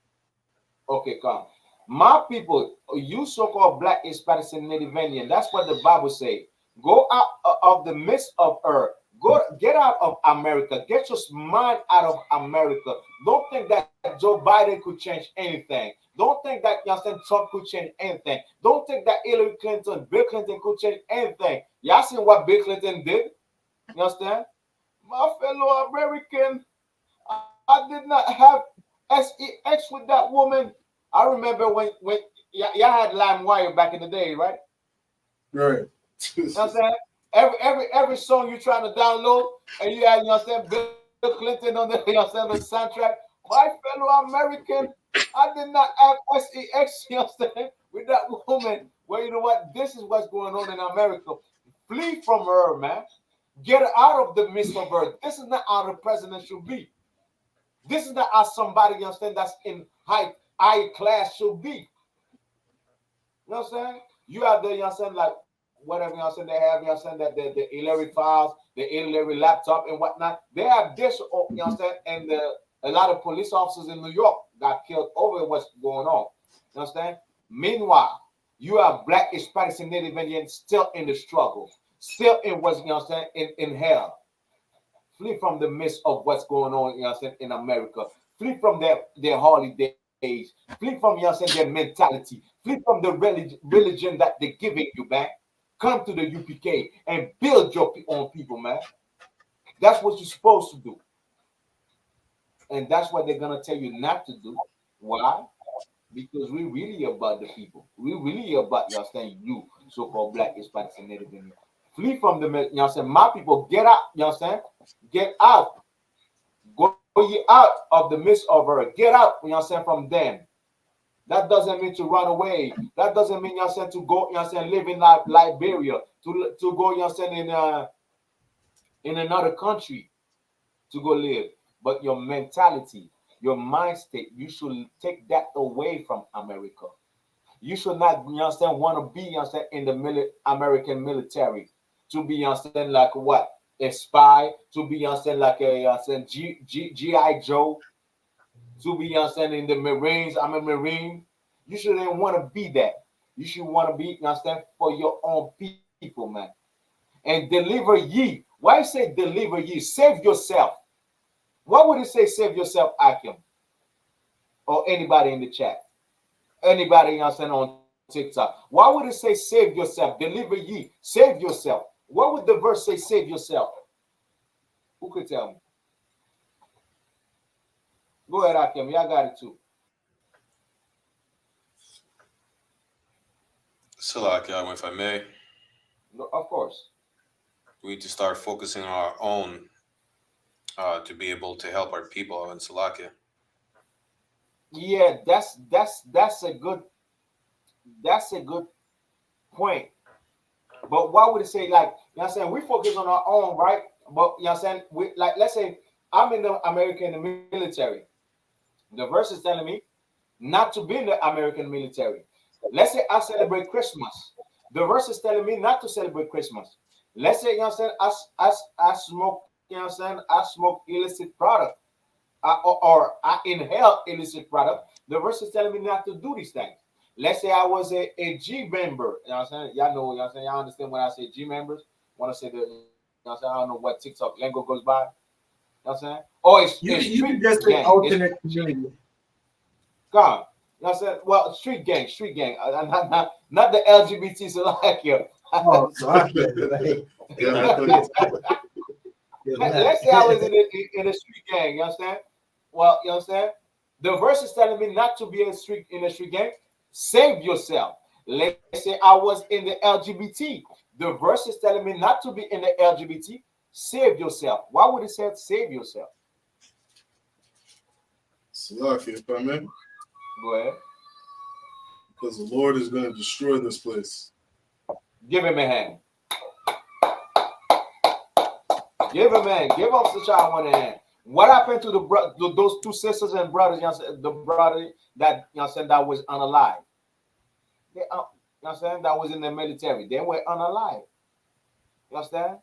Okay, come. My people, you so-called black, Hispanics, and Native Indian. That's what the Bible say. Go out of the midst of earth. Go get out of America. Get your mind out of America. Don't think that Joe Biden could change anything. Don't think that Trump could change anything. Don't think that Hillary Clinton, Bill Clinton could change anything. Y'all seen what Bill Clinton did? You understand? My fellow American, I did not have sex with that woman. I remember when y'all had LimeWire back in the day, right? Right. You know what I'm saying? Every song you're trying to download, and you had, you know what I'm saying, Bill Clinton on the, you know what I'm saying, the soundtrack. My fellow American, I did not have sex, you know what I'm saying, with that woman. Well, you know what? This is what's going on in America. Flee from her, man. Get her out of the midst of her. This is not how the president should be. This is not how somebody, you understand, that's in high class should be. You know what I'm saying? You have the, you know what I'm saying, like whatever, you know what I'm saying, they have, you know what I'm saying, that the Hillary files, the Hillary laptop and whatnot. They have this, you know what I'm saying, and a lot of police officers in New York got killed over what's going on. You understand? Meanwhile, you have black, Hispanics, and Native Indians still in the struggle, still in what's, you know what I'm saying, in hell. Flee from the midst of what's going on, you know what I'm saying, in America. Flee from their holidays. Flee from, you know what I'm saying, their mentality. Flee from the religion that they're giving you, man. Come to the UPK and build your own people, man. That's what you're supposed to do. And that's what they're going to tell you not to do. Why? Because we really about the people. We really about, you understand, you, so-called black, Hispanics, and Native Indians. Flee from the, you know what I'm saying, my people, get out, you understand? Get out. Go ye out of the midst of her. Get out, you know what I'm saying, from them. That doesn't mean to run away. That doesn't mean, you know what I'm saying, to go, you know what I'm saying, live in Liberia, to go, you know what I'm saying, in another country to go live. But your mentality, your mind state, you should take that away from America. You should not, you understand, want to be, you understand, in the American military, to be, you understand, like what? A spy, to be, you understand, like a, you understand, G.I. Joe, to be, you understand, in the Marines. I'm a Marine. You shouldn't want to be that. You should want to be, you understand, for your own people, man. And deliver ye. Why say deliver ye? Save yourself. What would it say, save yourself, Akim? Or anybody in the chat? Anybody, you understand, on TikTok? Why would it say save yourself? Deliver ye. Save yourself. What would the verse say, save yourself? Who could tell me? Go ahead, Akim. Y'all got it too. Salakia, if I may. No, of course. We need to start focusing on our own to be able to help our people in Salakia. Yeah, that's a good point. But why would it say, like, you know what I'm saying, we focus on our own, right? But you know what I'm saying, we, like, let's say I'm in the American military. The verse is telling me not to be in the American military. Let's say I celebrate Christmas. The verse is telling me not to celebrate Christmas. Let's say, you know what I'm saying, I smoke, you know what I'm saying, I smoke illicit product, or I inhale illicit product. The verse is telling me not to do these things. Let's say I was a G member. You know what I'm saying? Y'all know, you know what I'm saying? Y'all understand when I say G members? When I say the, you know what I'm saying? I don't know what TikTok lingo goes by. You know what I'm saying? Oh, it's You just say alternate community. God. You know what I'm saying? Well, street gang. Not the LGBT, so like you. Oh, so I get it. Let's say I was in a street gang, you understand? Well, you understand? The verse is telling me not to be in a street gang. Save yourself. Let's say I was in the LGBT. The verse is telling me not to be in the LGBT. Save yourself. Why would it say save yourself? Salakia, if I may. Go ahead. Because the Lord is going to destroy this place. Give him a hand. Give him a hand. Give Officer Child one hand. What happened to those two sisters and brothers? You know, the brother that, you know, that was unalive. You know You understand? That was in the military. They were unalive. You understand?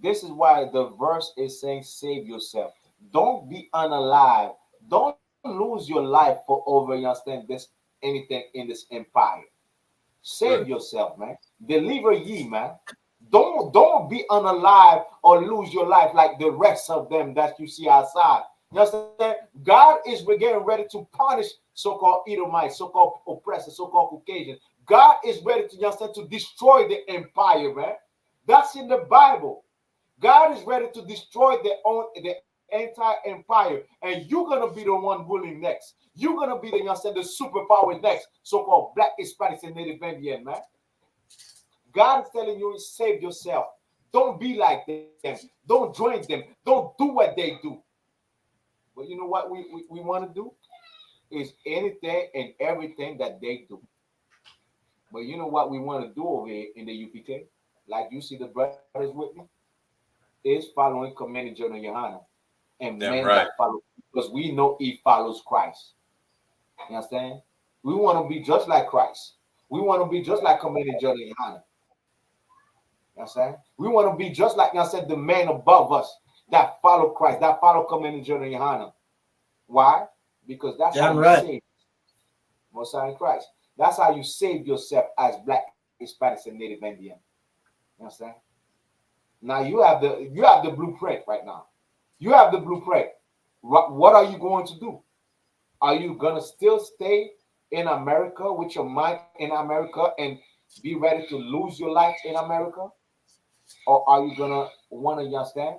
This is why the verse is saying, save yourself. Don't be unalive. Don't lose your life for over, you understand, this anything in this empire. Save Right. yourself, man. Deliver ye, man. Don't be unalive or lose your life like the rest of them that you see outside. You understand? God is getting ready to punish so-called Edomites, so-called oppressors, so-called Caucasians. God is ready to, you understand, to destroy the empire, man. That's in the Bible. God is ready to destroy the entire empire, and you're gonna be the one ruling next. You're gonna be the, you understand, the superpower next, so-called Black, Hispanics, and Native Indian, man. God is telling you, save yourself. Don't be like them. Don't join them. Don't do what they do. But you know what we want to do is anything and everything that they do. But you know what we want to do over here in the UPK? Like you see the brothers with me, is following commanding Journal Yohana and Damn men right. that follow because we know he follows Christ. You understand? We want to be just like Christ. We want to be just like commanding Journal Yohana. You understand? We want to be just like, you understand, the man above us that follow Christ, that follow commanding Journal Yohana. Why? Because that's how Damn you right. save most in Christ. That's how you save yourself as Black, Hispanics, and Native Indian. You understand? Now you have the blueprint right now. You have the blueprint. What are you going to do? Are you gonna still stay in America with your mind in America and be ready to lose your life in America? Or are you gonna wanna, you understand,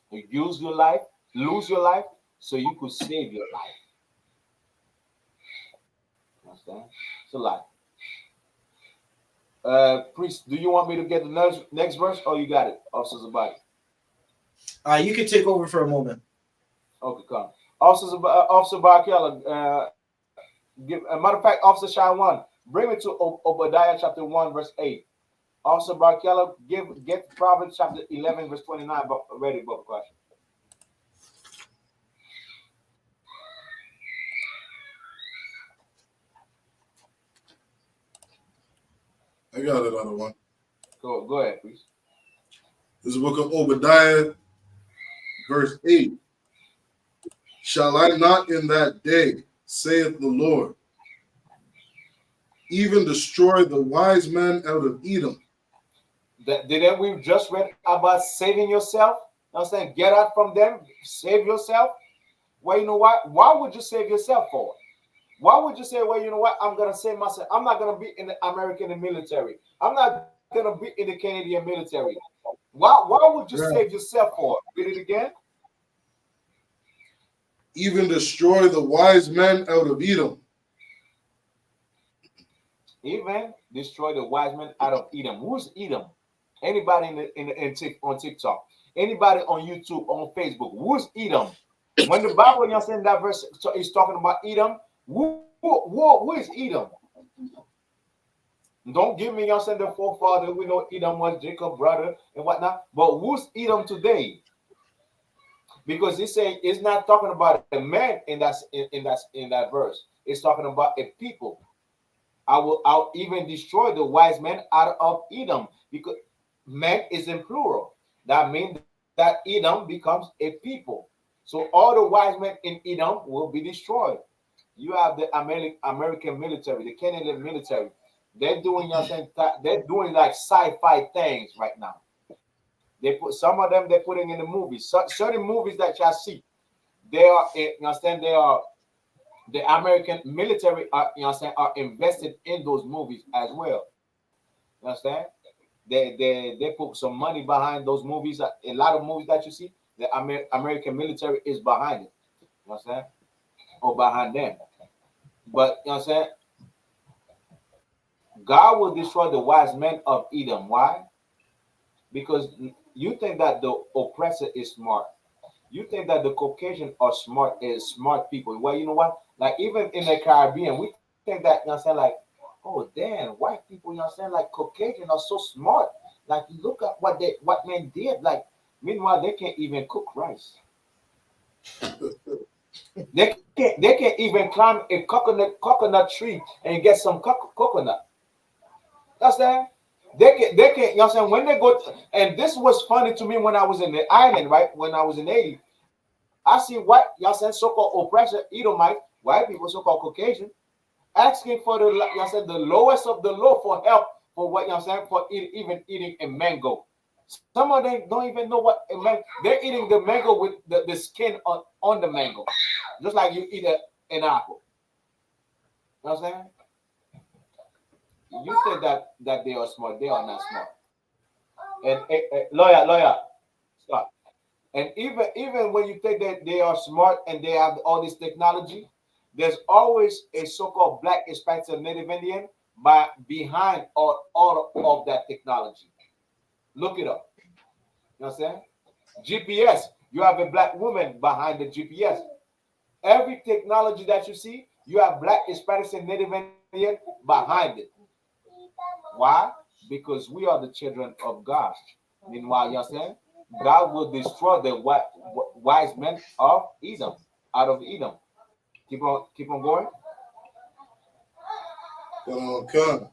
use your life, lose your life so you could save your life? You understand? It's a lot. Priest, do you want me to get the next verse or you got it? Officers of body. You can take over for a moment. Okay, come. Officer Barkella, matter of fact, Officer Shai 1, bring me to Obadiah chapter 1, verse 8. Officer Barkella, get Proverbs chapter 11, verse 29, ready, book question. I got another one. Go ahead, please. This is the book of Obadiah, verse 8. Shall I not in that day, saith the Lord, even destroy the wise men out of Edom? Didn't we just read about saving yourself? You know what I'm saying? Get out from them, save yourself. Well, you know what? Why would you save yourself for? Why would you say, well, you know what? I'm going to save myself. I'm not going to be in the American military. I'm not going to be in the Canadian military. Why would you save yourself for? Read it again. Even destroy the wise men out of Edom. Even destroy the wise men out of Edom. Who's Edom? Anybody on TikTok? Anybody on YouTube, on Facebook? Who's Edom? When the Bible, you understand, that verse is talking about Edom, who is Edom? Don't give me, you understand, the forefather. We know Edom was Jacob's brother and whatnot. But who's Edom today? Because he say it's not talking about a man in that verse. It's talking about a people. I'll even destroy the wise men out of Edom, because man is in plural. That means that Edom becomes a people. So all the wise men in Edom will be destroyed. You have the American military, the Canadian military. They're doing, you know, they're doing like sci-fi things right now. They put some of them they're putting in the movies. Certain movies that y'all see, they are, you understand, they are, the American military are, you understand, are invested in those movies as well. You understand? They put some money behind those movies. A lot of movies that you see, the American military is behind it. You understand? Or behind them. But you know what I'm saying? God will destroy the wise men of Edom. Why? Because you think that the oppressor is smart. You think that the Caucasian are smart people. Well, you know what? Like even in the Caribbean, we think that, you know what I'm saying, like, oh damn, white people, you know what I'm saying, like Caucasian are so smart. Like look at what men did. Like meanwhile, they can't even cook rice. They can't even climb a coconut tree and get some coconut. Understand? They can, you know what I'm saying? When they go, and this was funny to me when I was in the island, right? When I was in Haiti, I see white, you know what I'm saying, so-called oppressor, Edomite, white people, so-called Caucasian, asking for the, you know what I'm saying, the lowest of the low for help for what, you know what I'm saying, for even eating a mango. Some of them don't even know what a mango, they're eating the mango with the skin on the mango, just like you eat an apple. You know what I'm saying? You think that they are smart, they are not smart. And lawyer, stop. And even when you think that they are smart and they have all this technology, there's always a so-called black Hispanic Native Indian behind all of that technology. Look it up. You know what I'm saying? GPS, you have a black woman behind the GPS. Every technology that you see, you have black Hispanics and Native Indian behind it. Why? Because we are the children of God. Meanwhile, you know what I'm saying? God will destroy the wise men of Edom, out of Edom. Keep on going. Come.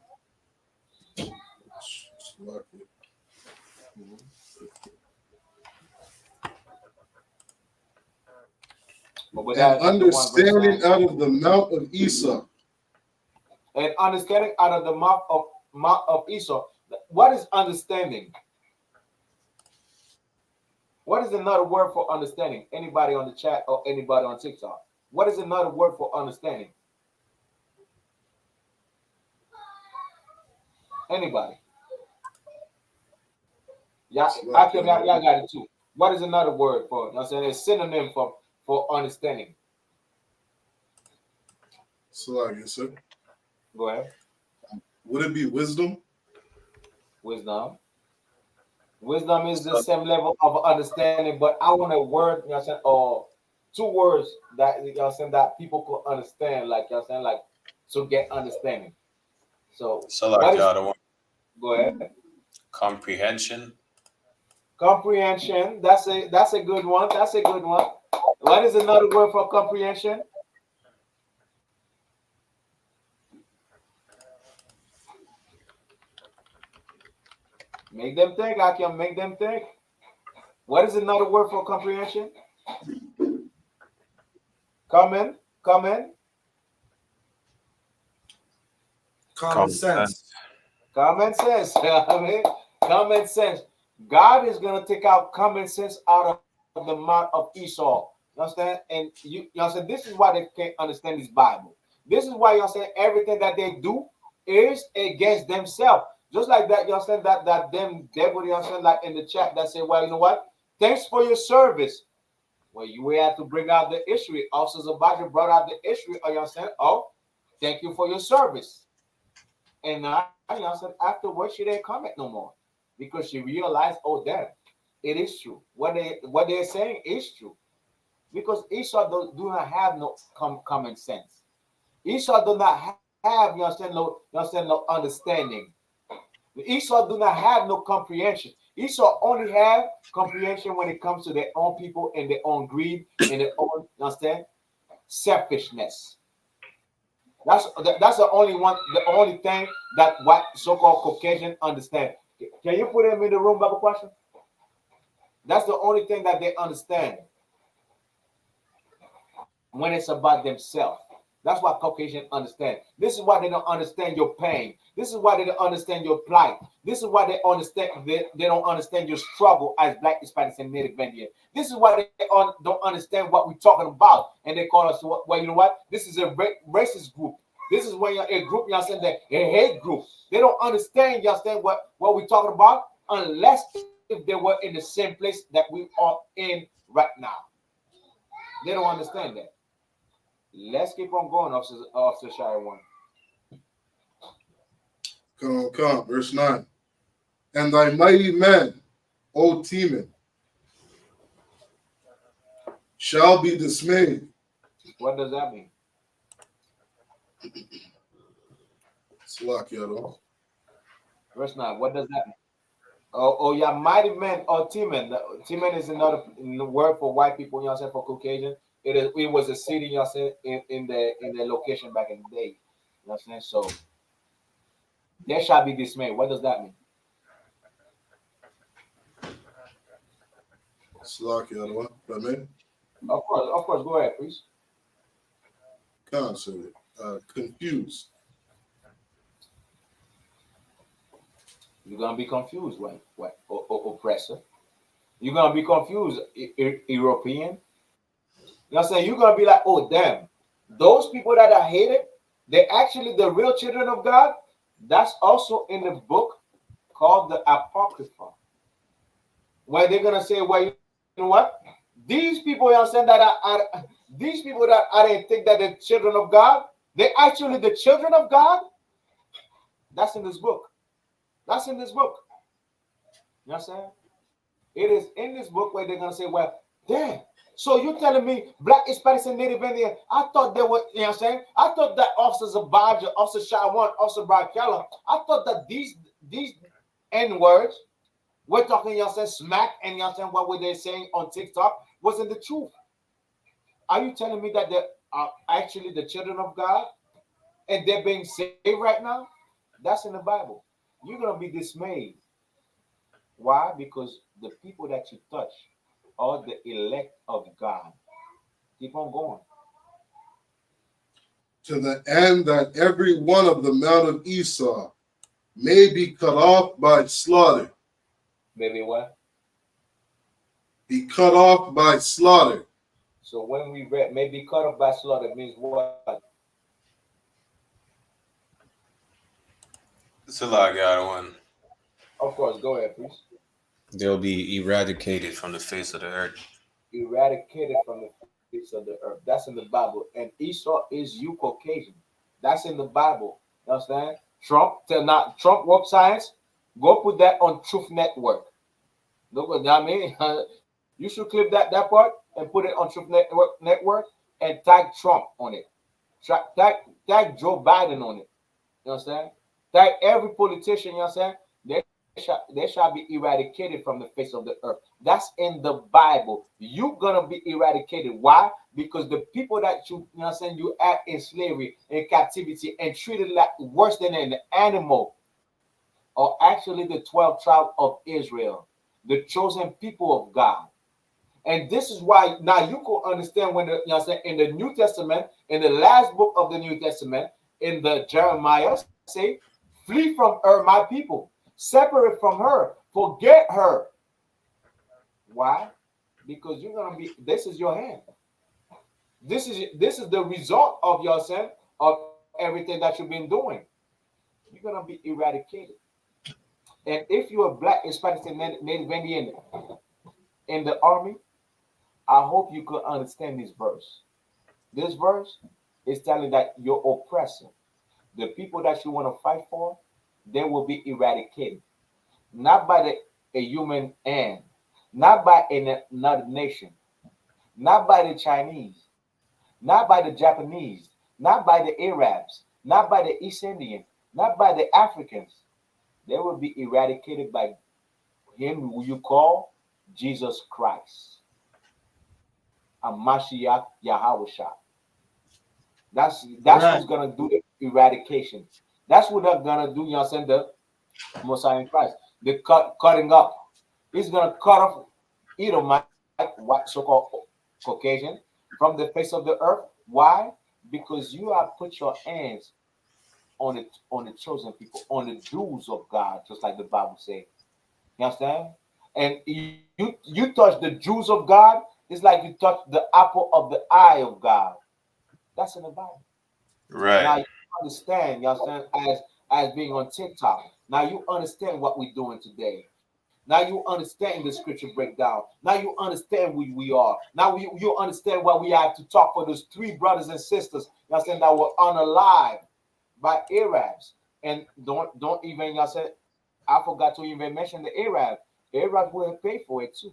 And understanding out of the mouth of Esau. And understanding out of the mouth of Esau. What is understanding? What is another word for understanding? Anybody on the chat or anybody on TikTok? What is another word for understanding? Anybody? Y'all got it too. What is another word for? You know what I'm saying? A synonym for understanding. So I guess so. Go ahead. Would it be wisdom? Wisdom. Wisdom is the same level of understanding, but I want a word, you know what I'm saying, or two words that, you know what I'm saying, that people could understand, like, you know what I'm saying, like, to get understanding. So like go ahead. Comprehension. Comprehension. That's a good one. That's a good one. What is another word for comprehension? Make them think. I can make them think. What is another word for comprehension? Come in. Common sense. Common sense. I mean, common sense. God is gonna take out common sense out of the mouth of Esau. You understand? And you understand, this is why they can't understand this Bible. This is why you understand everything that they do is against themselves. Just like that, you understand that them devil, you understand, like in the chat that say, well, you know what? Thanks for your service. Well, you had to bring out the history. Officers of Bible brought out the history. You understand? Oh, thank you for your service. And now, you understand, afterwards, she didn't comment no more because she realized, oh, damn, it is true. What they're saying is true. Because Esau do not have no common sense. Esau do not have, you understand, no understanding. Esau do not have no comprehension. Esau only have comprehension when it comes to their own people and their own greed and their own, you understand, selfishness. That's the only one, the only thing that white so-called Caucasian understand. Can you put him in the room, Bible question? That's the only thing that they understand when it's about themselves. That's what Caucasians understand. This is why they don't understand your pain. This is why they don't understand your plight. This is why they don't understand your struggle as Black, Hispanics, and Native Indian. This is why they don't understand what we're talking about, and they call us, well, you know what? This is a racist group. This is when you're a group, you understand, that a hate group. They don't understand, you understand, what we're talking about, unless if they were in the same place that we are in right now. They don't understand that. Let's keep on going, Officer Shire 1. Come. Verse 9. And thy mighty men, O Teman, shall be dismayed. What does that mean? Verse 9. What does that mean? Oh, yeah, mighty men, or Teman. Teman is another word for white people, you know what I'm saying, for Caucasian. It was a city, you know what I'm saying, in the location back in the day. You know what I'm saying? So They shall be dismayed. What does that mean? Slack, other one. That man. Of course. Go ahead, please. Constantly. Confused. You're gonna be confused, oppressor. You're gonna be confused, European. You know what I'm saying? You're gonna be like, oh damn, those people that are hated, they're actually the real children of God. That's also in the book called the Apocrypha, where they're gonna say, well, you know what? These people, you understand that are these people that I didn't think that they're children of God, they're actually the children of God. That's in this book. That's in this book. You know what I'm saying? It is in this book where they're gonna say, well, damn. So you telling me Black, Hispanics, and Native Indian? I thought they were, you know what I'm saying? I thought that Officers of Badger, Officer SHALAM, Officer Brian Keller, I thought that these N words we're talking, you know what I'm saying, smack, and you know what I'm saying, what were they saying on TikTok wasn't the truth. Are you telling me that they are actually the children of God and they're being saved right now? That's in the Bible. You're gonna be dismayed. Why? Because the people that you touch are the elect of God. Keep on going. To the end that every one of the mount of Esau may be cut off by slaughter. Maybe what? Be cut off by slaughter. So when we read maybe cut off by slaughter, it means what? It's a lot, God one. Of course, go ahead, please. They'll be eradicated from the face of the earth. Eradicated from the face of the earth. That's in the Bible. And Esau is you Caucasian. That's in the Bible. You understand? Trump woke science. Go put that on Truth Network. Look what I mean. You should clip that part and put it on Truth Network and tag Trump on it. Tag Joe Biden on it. You understand? Tag every politician. You understand? They shall be eradicated from the face of the earth. That's in the Bible. You're gonna be eradicated. Why? Because the people that you know what I'm saying, you had in slavery, in captivity, and treated like worse than an animal, are actually the 12 tribes of Israel, the chosen people of God. And this is why now you can understand when the, you know what I'm saying, in the New Testament, in the last book of the New Testament, in the Jeremiah, say, flee from her, my people. Separate from her. Forget her. Why? Because you're gonna be. This is your hand. This is the result of your sin, of everything that you've been doing. You're gonna be eradicated. And if you're a Black, Hispanic, and Native Indian in the army, I hope you could understand this verse. This verse is telling that your oppressor, the people that you want to fight for, they will be eradicated. Not by a human hand, not by another nation, not by the Chinese, not by the Japanese, not by the Arabs, not by the East Indians, not by the Africans. They will be eradicated by him who you call Jesus Christ. A Mashiach Yahweh. That's Right. who's gonna do the eradication. That's what they're gonna do, you know what I'm saying? The Messiah in Christ. The cutting up. He's gonna cut off Edomite, white so-called Caucasian, from the face of the earth. Why? Because you have put your hands on the chosen people, on the Jews of God, just like the Bible says. You understand? And you touch the Jews of God, it's like you touch the apple of the eye of God. That's in the Bible. Right. Now you understand, you understand, as being on TikTok. Now you understand what we're doing today. Now you understand the scripture breakdown. Now you understand who we are. Now you understand why we have to talk for those three brothers and sisters, you understand, that were unalived by Arabs. And don't even, you understand, I forgot to even mention the Arabs. Arabs will pay for it too.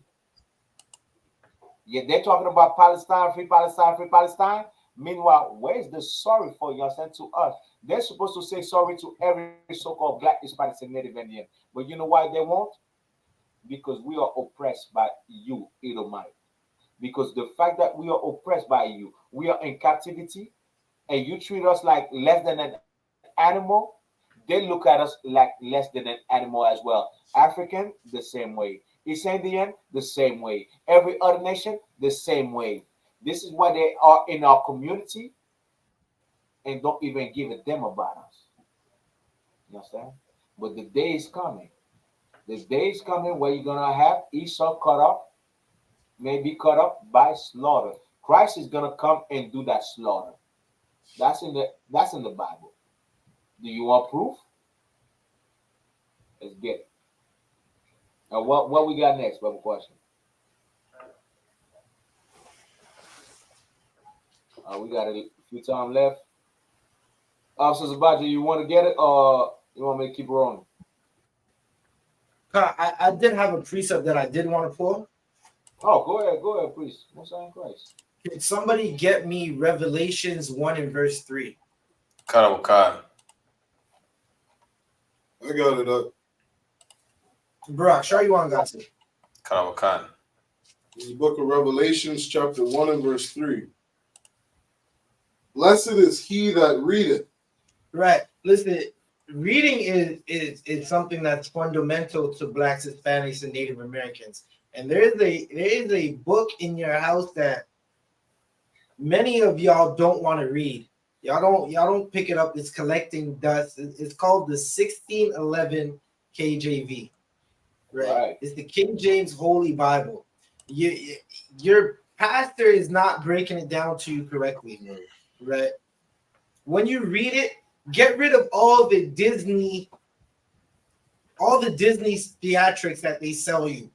Yeah, they're talking about Palestine, free Palestine, free Palestine. Meanwhile, where's the sorry for, you understand, to us? They're supposed to say sorry to every so-called Black, Hispanic, and Native Indian. But you know why they won't? Because we are oppressed by you, Edomite. Because the fact that we are oppressed by you, we are in captivity, and you treat us like less than an animal, they look at us like less than an animal as well. African, the same way. East Indian, the same way. Every other nation, the same way. This is why they are in our community and don't even give a damn about us. You understand? But the day is coming. The day is coming where you're gonna have Esau cut up, maybe cut up by slaughter. Christ is gonna come and do that slaughter. That's in the Bible. Do you want proof? Let's get it. Now what we got next? Brother question. We got a few time left. Officer Zabaji, you want to get it or you want me to keep rolling? I did have a precept that I did want to pull. Oh, go ahead, please. Most High in Christ. Can somebody get me Revelations 1 and verse 3? Karawakan. I got it up. Bro, sure you want got it. Karawakan. This is the book of Revelations, chapter 1 and verse 3. Blessed is he that readeth. Right. Listen, reading is something that's fundamental to Blacks, Hispanics, and Native Americans. And there is a book in your house that many of y'all don't want to read. Y'all don't pick it up. It's collecting dust. It's called the 1611 KJV. Right. It's the King James Holy Bible. Your pastor is not breaking it down to you correctly. Right. When you read it, get rid of all the Disney theatrics that they sell you.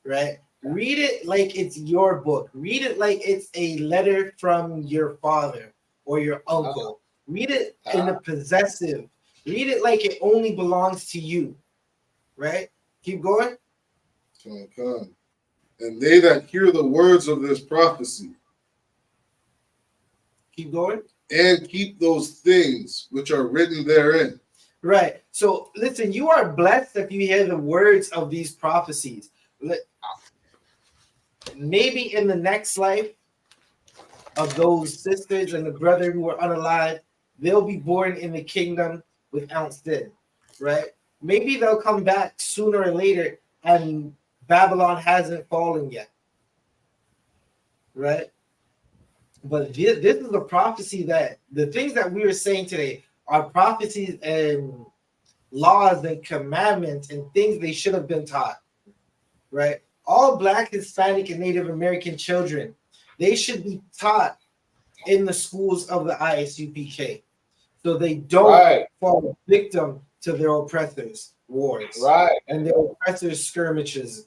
Right. Read it like it's your book. Read it like it's a letter from your father or your uncle. Read it in a possessive. Read it like it only belongs to you. Right? Keep going. Come. And they that hear the words of this prophecy. Keep going. And keep those things which are written therein. Right. So listen, you are blessed if you hear the words of these prophecies. Maybe in the next life of those sisters and the brother who are unalive, they'll be born in the kingdom without sin, right? Maybe they'll come back sooner or later and Babylon hasn't fallen yet, right? But this is a prophecy that the things that we were saying today are prophecies and laws and commandments and things they should have been taught, right? All Black, Hispanic, and Native American children, they should be taught in the schools of the ISUPK so they don't fall victim to their oppressors' wars and their oppressors' skirmishes.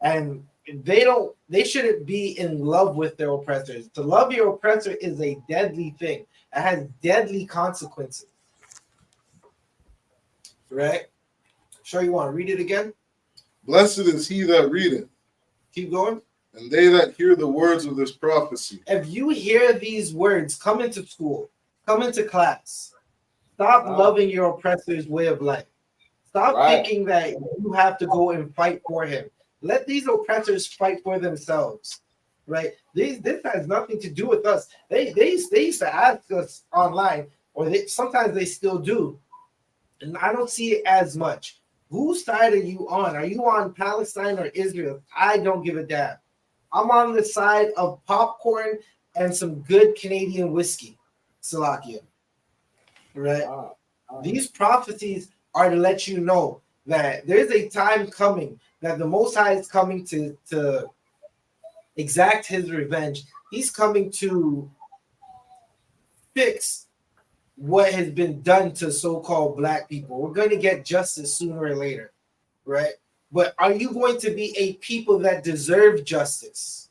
And they shouldn't be in love with their oppressors. To love your oppressor is a deadly thing. It has deadly consequences. Right? Sure, you want to read it again? Blessed is he that readeth. Keep going. And they that hear the words of this prophecy. If you hear these words, come into school, come into class. Stop loving your oppressor's way of life. Stop thinking that you have to go and fight for him. Let these oppressors fight for themselves, right? This has nothing to do with us. They used to ask us online, or sometimes they still do, and I don't see it as much. Whose side are you on? Are you on Palestine or Israel? I don't give a damn. I'm on the side of popcorn and some good Canadian whiskey, Salakia. Right? These prophecies are to let you know that there's a time coming that the Most High is coming to exact his revenge. He's coming to fix what has been done to so-called Black people. We're going to get justice sooner or later, right? But are you going to be a people that deserve justice?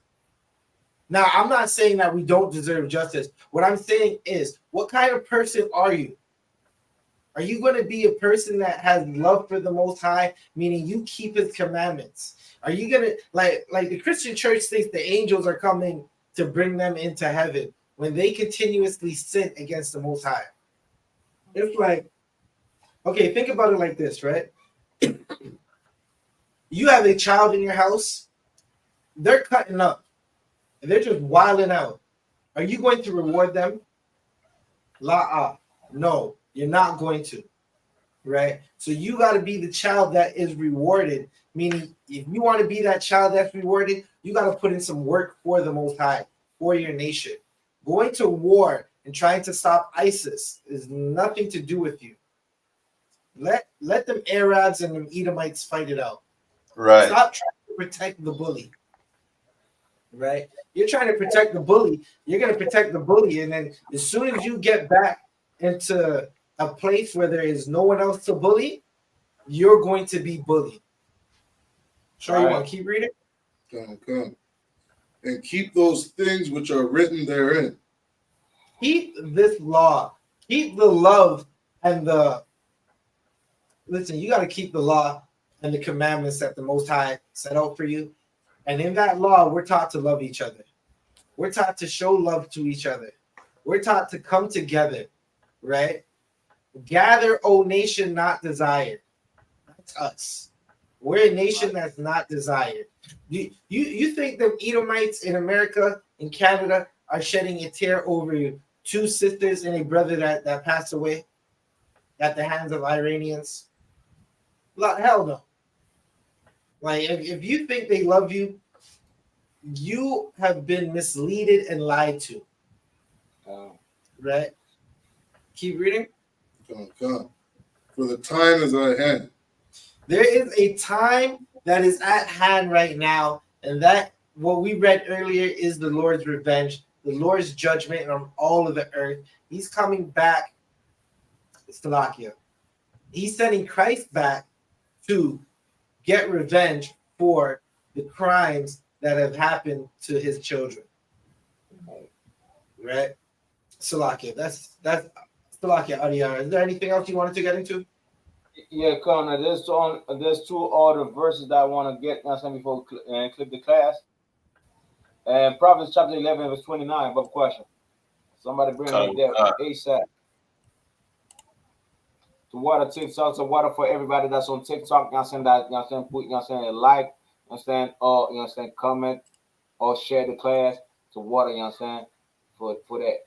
Now, I'm not saying that we don't deserve justice. What I'm saying is, what kind of person are you? Are you going to be a person that has love for the Most High, meaning you keep his commandments? Are you going to, like the Christian church thinks the angels are coming to bring them into heaven when they continuously sin against the Most High? It's like, okay, think about it like this, right? You have a child in your house, they're cutting up, and they're just wilding out. Are you going to reward them? No. You're not going to, right? So you got to be the child that is rewarded. Meaning, if you want to be that child that's rewarded, you got to put in some work for the Most High, for your nation. Going to war and trying to stop ISIS is nothing to do with you. Let them Arabs and them Edomites fight it out. Right. Stop trying to protect the bully. Right? You're trying to protect the bully. You're going to protect the bully, and then as soon as you get back into a place where there is no one else to bully, you're going to be bullied. Sure, you want to keep reading? Come. And keep those things which are written therein. Keep this law. Keep the love and the... Listen, you got to keep the law and the commandments that the Most High set out for you. And in that law, we're taught to love each other. We're taught to show love to each other. We're taught to come together, right? Gather, O nation not desired. That's us. We're a nation that's not desired. You think the Edomites in America, in Canada, are shedding a tear over two sisters and a brother that passed away at the hands of Iranians? Hell no. Like, if you think they love you, you have been misleaded and lied to. Right? Keep reading. Come. For the time is at hand. There is a time that is at hand right now, and that what we read earlier is the Lord's revenge, the Lord's judgment on all of the earth. He's coming back. Slovakia. He's sending Christ back to get revenge for the crimes that have happened to his children. Right? Slovakia. That's Slovakia, Adiyar. Is there anything else you wanted to get into? Yeah, Connor, there's two other verses that I want to get before we clip the class. Proverbs chapter 11, verse 29, but question. Somebody bring it there ASAP. To water TikTok, to water for everybody that's on TikTok, put a like, or comment or share the class to water, for that.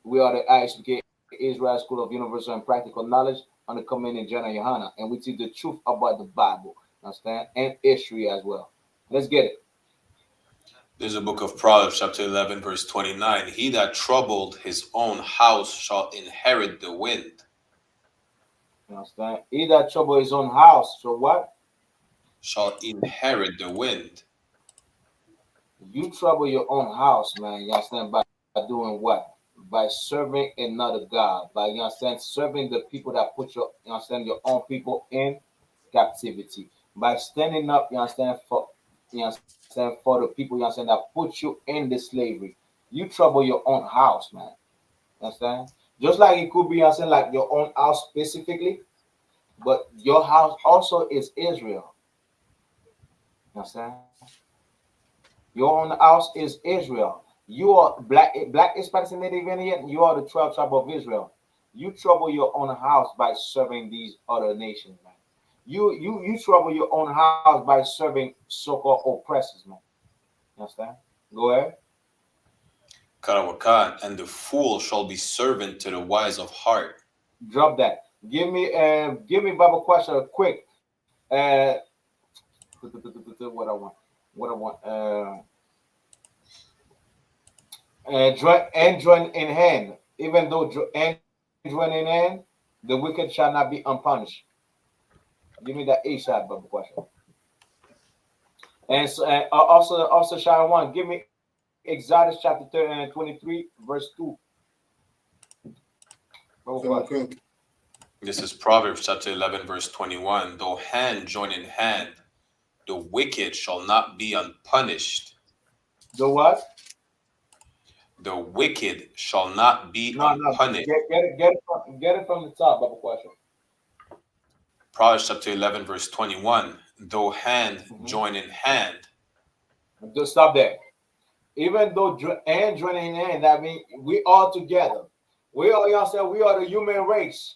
We are the I.S.U.P.K Israel School of Universal and Practical Knowledge under Commander General YAHANNA, and we teach the truth about the Bible, and history as well. Let's get it. There's a book of Proverbs, chapter 11, verse 29. He that troubled his own house shall inherit the wind. You understand? He that troubled his own house, so what? Shall inherit the wind. You trouble your own house, man. You understand? By doing what? By serving another God, by serving the people that put your own people in captivity, by standing up, for the people that put you in the slavery. You trouble your own house, man. Understand? Just like it could be like your own house specifically, but your house also is Israel. Understand? Your own house is Israel. You are black Hispanics and Native Indian. You are the 12 tribe of Israel. You trouble your own house by serving these other nations, man. You trouble your own house by serving so-called oppressors, man. You understand? Go ahead. Karawakan, and the fool shall be servant to the wise of heart. Drop that. Give me Bible question quick. What I want. Join in hand, even though join in hand, the wicked shall not be unpunished. Give me that ASAP Bible question. And so, also Shalom 1, give me Exodus chapter 23, verse 2. This is Proverbs chapter 11, verse 21. Though hand join in hand, the wicked shall not be unpunished. The what? The wicked shall not be unpunished. Get it from the top of the question. Proverbs chapter 11, verse 21. Though hand join in hand. Just stop there. Even though hand join in hand, that means we all together. We are, we are the human race.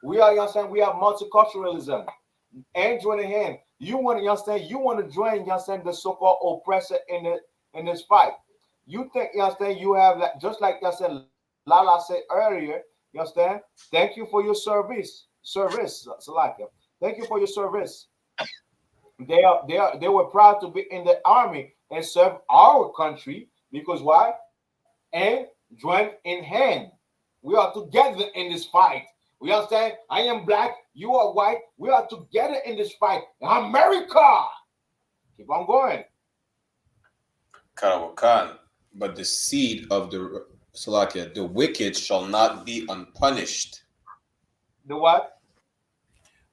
We are, we have multiculturalism. Hand join in hand. You want to, you want to join, the so-called oppressor in this fight. You think, you have that, just like Lala said earlier, You understand? Thank you for your service. Service, Salakia. Thank you for your service. They were proud to be in the army and serve our country because why? And join in hand. We are together in this fight. We understand? I am black, you are white. We are together in this fight. America. Keep on going. Karawakan. But the seed of the Salakia, the wicked shall not be unpunished. The what?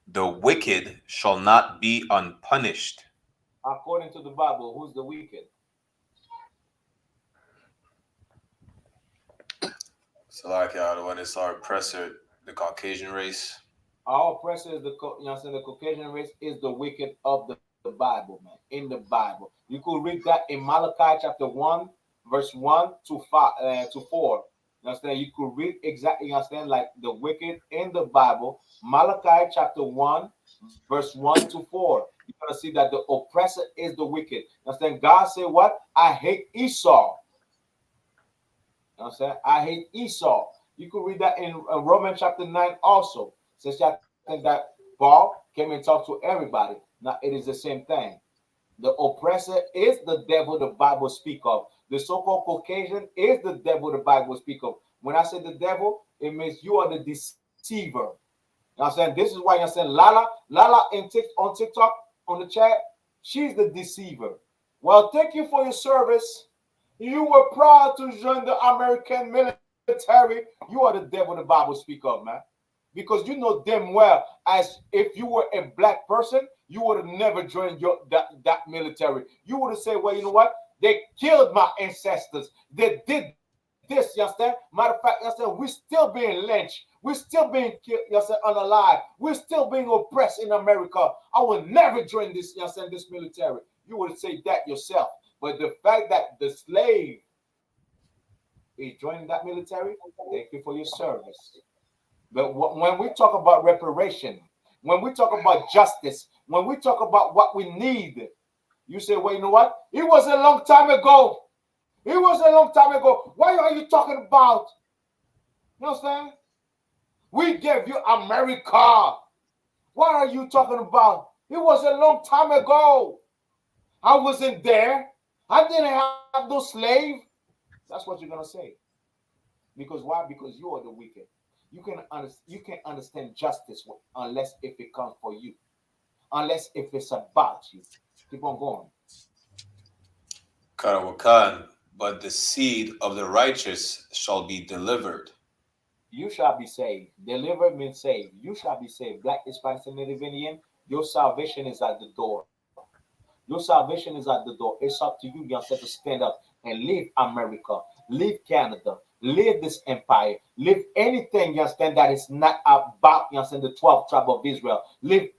The wicked shall not be unpunished. According to the Bible, who's the wicked? Salakia, the one that's our oppressor, the Caucasian race. Our oppressor is the the Caucasian race is the wicked of the Bible, man. In the Bible, you could read that in Malachi chapter 1, verse 1 to 5 to 4. You understand? You could read exactly, you understand, like the wicked in the Bible, Malachi chapter 1, verse 1 to 4. You're gonna see that the oppressor is the wicked. You understand? God said, what? I hate Esau. You understand? I hate Esau. You could read that in Romans chapter 9 also. Since I think that Paul came and talked to everybody. Now it is the same thing. The oppressor is the devil the Bible speak of. The so-called Caucasian is the devil the Bible speak of. When I say the devil, it means you are the deceiver. You know what I'm saying? This is why you're saying Lala on TikTok, on the chat, she's the deceiver. Well, thank you for your service. You were proud to join the American military. You are the devil the Bible speak of, man. Because you know damn well, as if you were a black person, you would have never joined that military. You would have said, well, you know what? They killed my ancestors. They did this, you understand? Matter of fact, you understand, we're still being lynched. We're still being killed, you understand, unalive. We're still being oppressed in America. I will never join this, you understand, this military. You would say that yourself. But the fact that the slave is joining that military, thank you for your service. But when we talk about reparation, when we talk about justice, when we talk about what we need, you say, well, you know what? It was a long time ago. It was a long time ago. Why are you talking about? You understand? We gave you America. What are you talking about? It was a long time ago. I wasn't there. I didn't have no slave. That's what you're going to say. Because why? Because you are the wicked. You can't understand justice unless if it comes for you. Unless if it's about you. Keep on going. Karawakan, but the seed of the righteous shall be delivered. You shall be saved. Delivered means saved. You shall be saved. Black, Hispanic, and Native Indian, your salvation is at the door. Your salvation is at the door. It's up to you, yourself, to stand up and leave America, leave Canada, leave this empire, leave anything, you understand, that is not about, you understand, the 12th tribe of Israel. Leave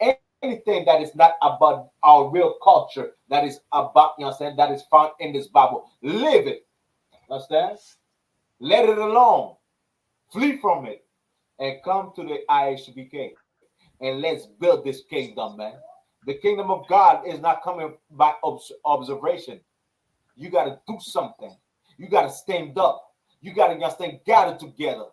anything that is not about our real culture, that is about, you understand, that is found in this Bible. Live it. Understand? Let it alone. Flee from it and come to the I.S.U.P.K. and let's build this kingdom, man. The kingdom of God is not coming by observation. You got to do something. You got to stand up. You got to stand gathered together.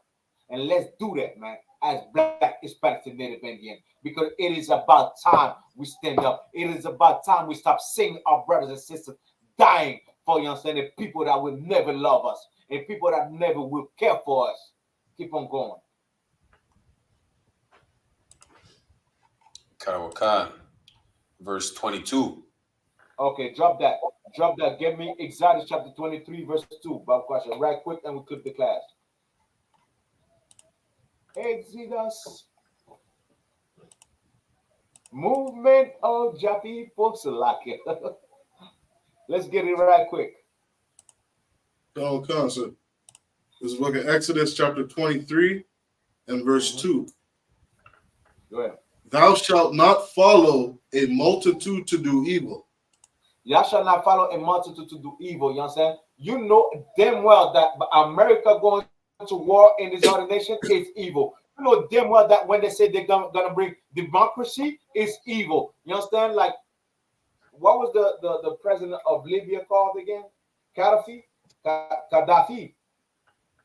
And let's do that, man, as Black, Hispanic, and Native Indian. Because it is about time we stand up. It is about time we stop seeing our brothers and sisters dying for, you understand, the people that will never love us and people that never will care for us. Keep on going. Karawakan, verse 22. Okay, drop that. Drop that. Give me Exodus chapter 23, verse 2. Bob question. Right quick, and we clip the class. Exodus. Movement of Japi Foxalaka. Let's get it right quick. Karawakan, so this is book of Exodus chapter 23 and verse 2. Go ahead. Thou shalt not follow a multitude to do evil. Y'all shall not follow a multitude to do evil. You understand? You know damn well that America going to war in this other nation is evil. You know damn well that when they say they're gonna bring democracy, is evil. You understand? Like, what was the president of Libya called again? Gaddafi.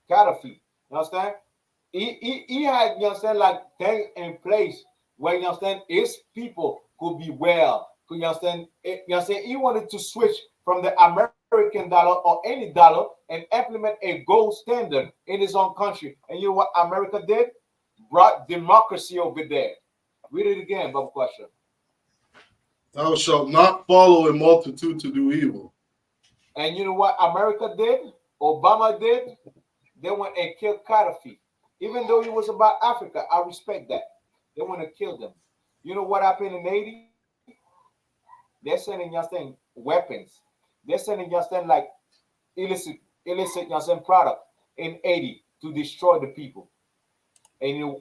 You understand? he had, you understand, like things in place where, you understand, his people could be well. You understand? You understand? He wanted to switch from the American dollar or any dollar and implement a gold standard in his own country. And you know what America did? Brought democracy over there. Read it again, Bob question. Thou shalt not follow a multitude to do evil. And you know what America did? Obama did? They went and killed Gaddafi. Even though he was about Africa, I respect that. They want to kill them. You know what happened in Haiti? They're sending Justin weapons. They're sending Justin like illicit Justin product in Haiti to destroy the people. And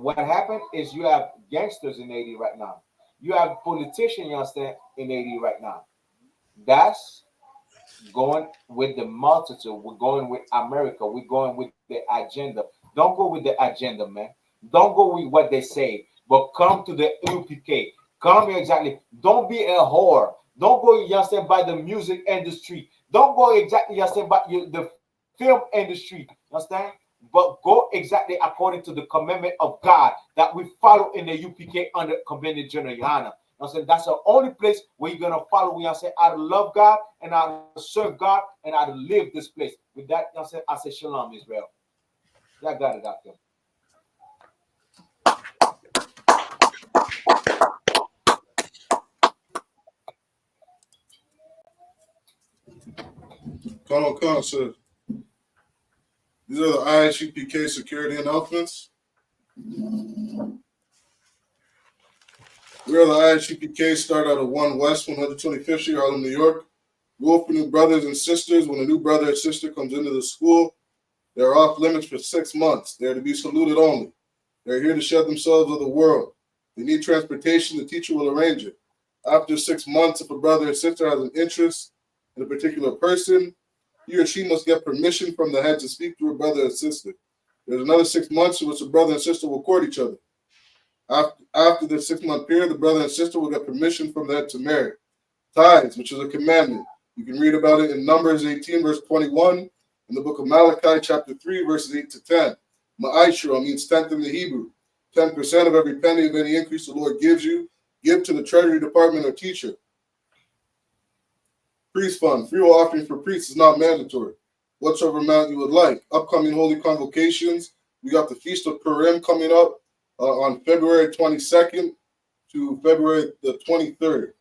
what happened is you have gangsters in Haiti right now. You have politicians, you understand, in Haiti right now. That's going with the multitude. We're going with America. We're going with the agenda. Don't go with the agenda, man. Don't go with what they say, but come to the ISUPK. Come here exactly. Don't be a whore. Don't go, you understand, by the music industry. Don't go exactly, you understand, by the film industry. You understand? But go exactly according to the commandment of God that we follow in the UPK under Commandment General YAHANNA. I said that's the only place where you're gonna follow. We say how to love God and how to serve God and how to live this place. With that, I say Shalom, Israel. Y'all got it out there. Colonel Khan said, these are the I.S.U.P.K security announcements. We are the I.S.U.P.K, start out of 1 West 125th Street, Harlem, New York. Rule for new brothers and sisters. When a new brother or sister comes into the school, they are off limits for 6 months. They are to be saluted only. They are here to shed themselves of the world. They need transportation. The teacher will arrange it. After 6 months, if a brother or sister has an interest in a particular person, he or she must get permission from the head to speak to a brother or sister. There's another 6 months in which the brother and sister will court each other. After the 6 month period, the brother and sister will get permission from the head to marry. Tithes, which is a commandment. You can read about it in Numbers 18, verse 21, in the book of Malachi, chapter 3, verses 8 to 10. Ma'ashra means tenth in the Hebrew. 10% of every penny of any increase the Lord gives you, give to the treasury department or teacher. Priest fund, free will offering for priests is not mandatory. Whatsoever amount you would like. Upcoming holy convocations. We got the Feast of Purim coming up on February 22nd to February the 23rd.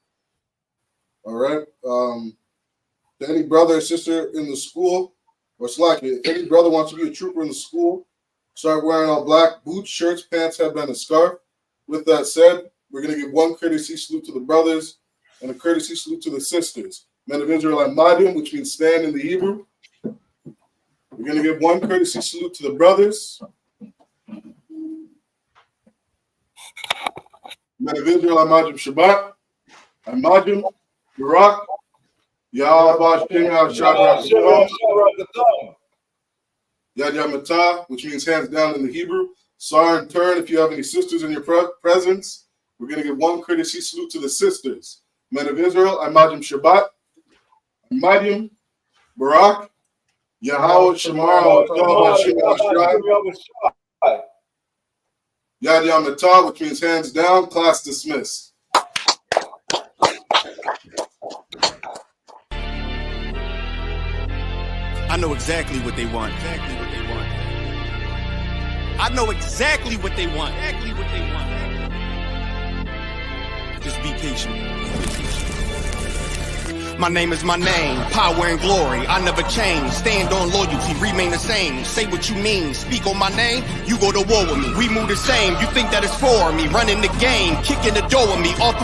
All right. To any brother or sister in the school, or slack, if any brother wants to be a trooper in the school, start wearing all black boots, shirts, pants, headband, and scarf. With that said, we're going to give one courtesy salute to the brothers and a courtesy salute to the sisters. Men of Israelite Madim, which means stand in the Hebrew. We're going to give one courtesy salute to the brothers. Men of Israelite Madim Shabbat. Madim, Barak, Yahweh Yad Yamatah, which means hands down in the Hebrew. Sar in turn, if you have any sisters in your presence, we're going to give one courtesy salute to the sisters. Men of Israel, Madim Shabbat. Madim, Barak, Yahweh Shemar, Yad Yamatah, which means hands down. Class dismissed. I know exactly what they want. I know exactly what they want. Just be patient. My name is my name, power and glory, I never change. Stand on loyalty, remain the same. Say what you mean, speak on my name, you go to war with me. We move the same, you think that it's for me. Running the game, kicking the door with me, all through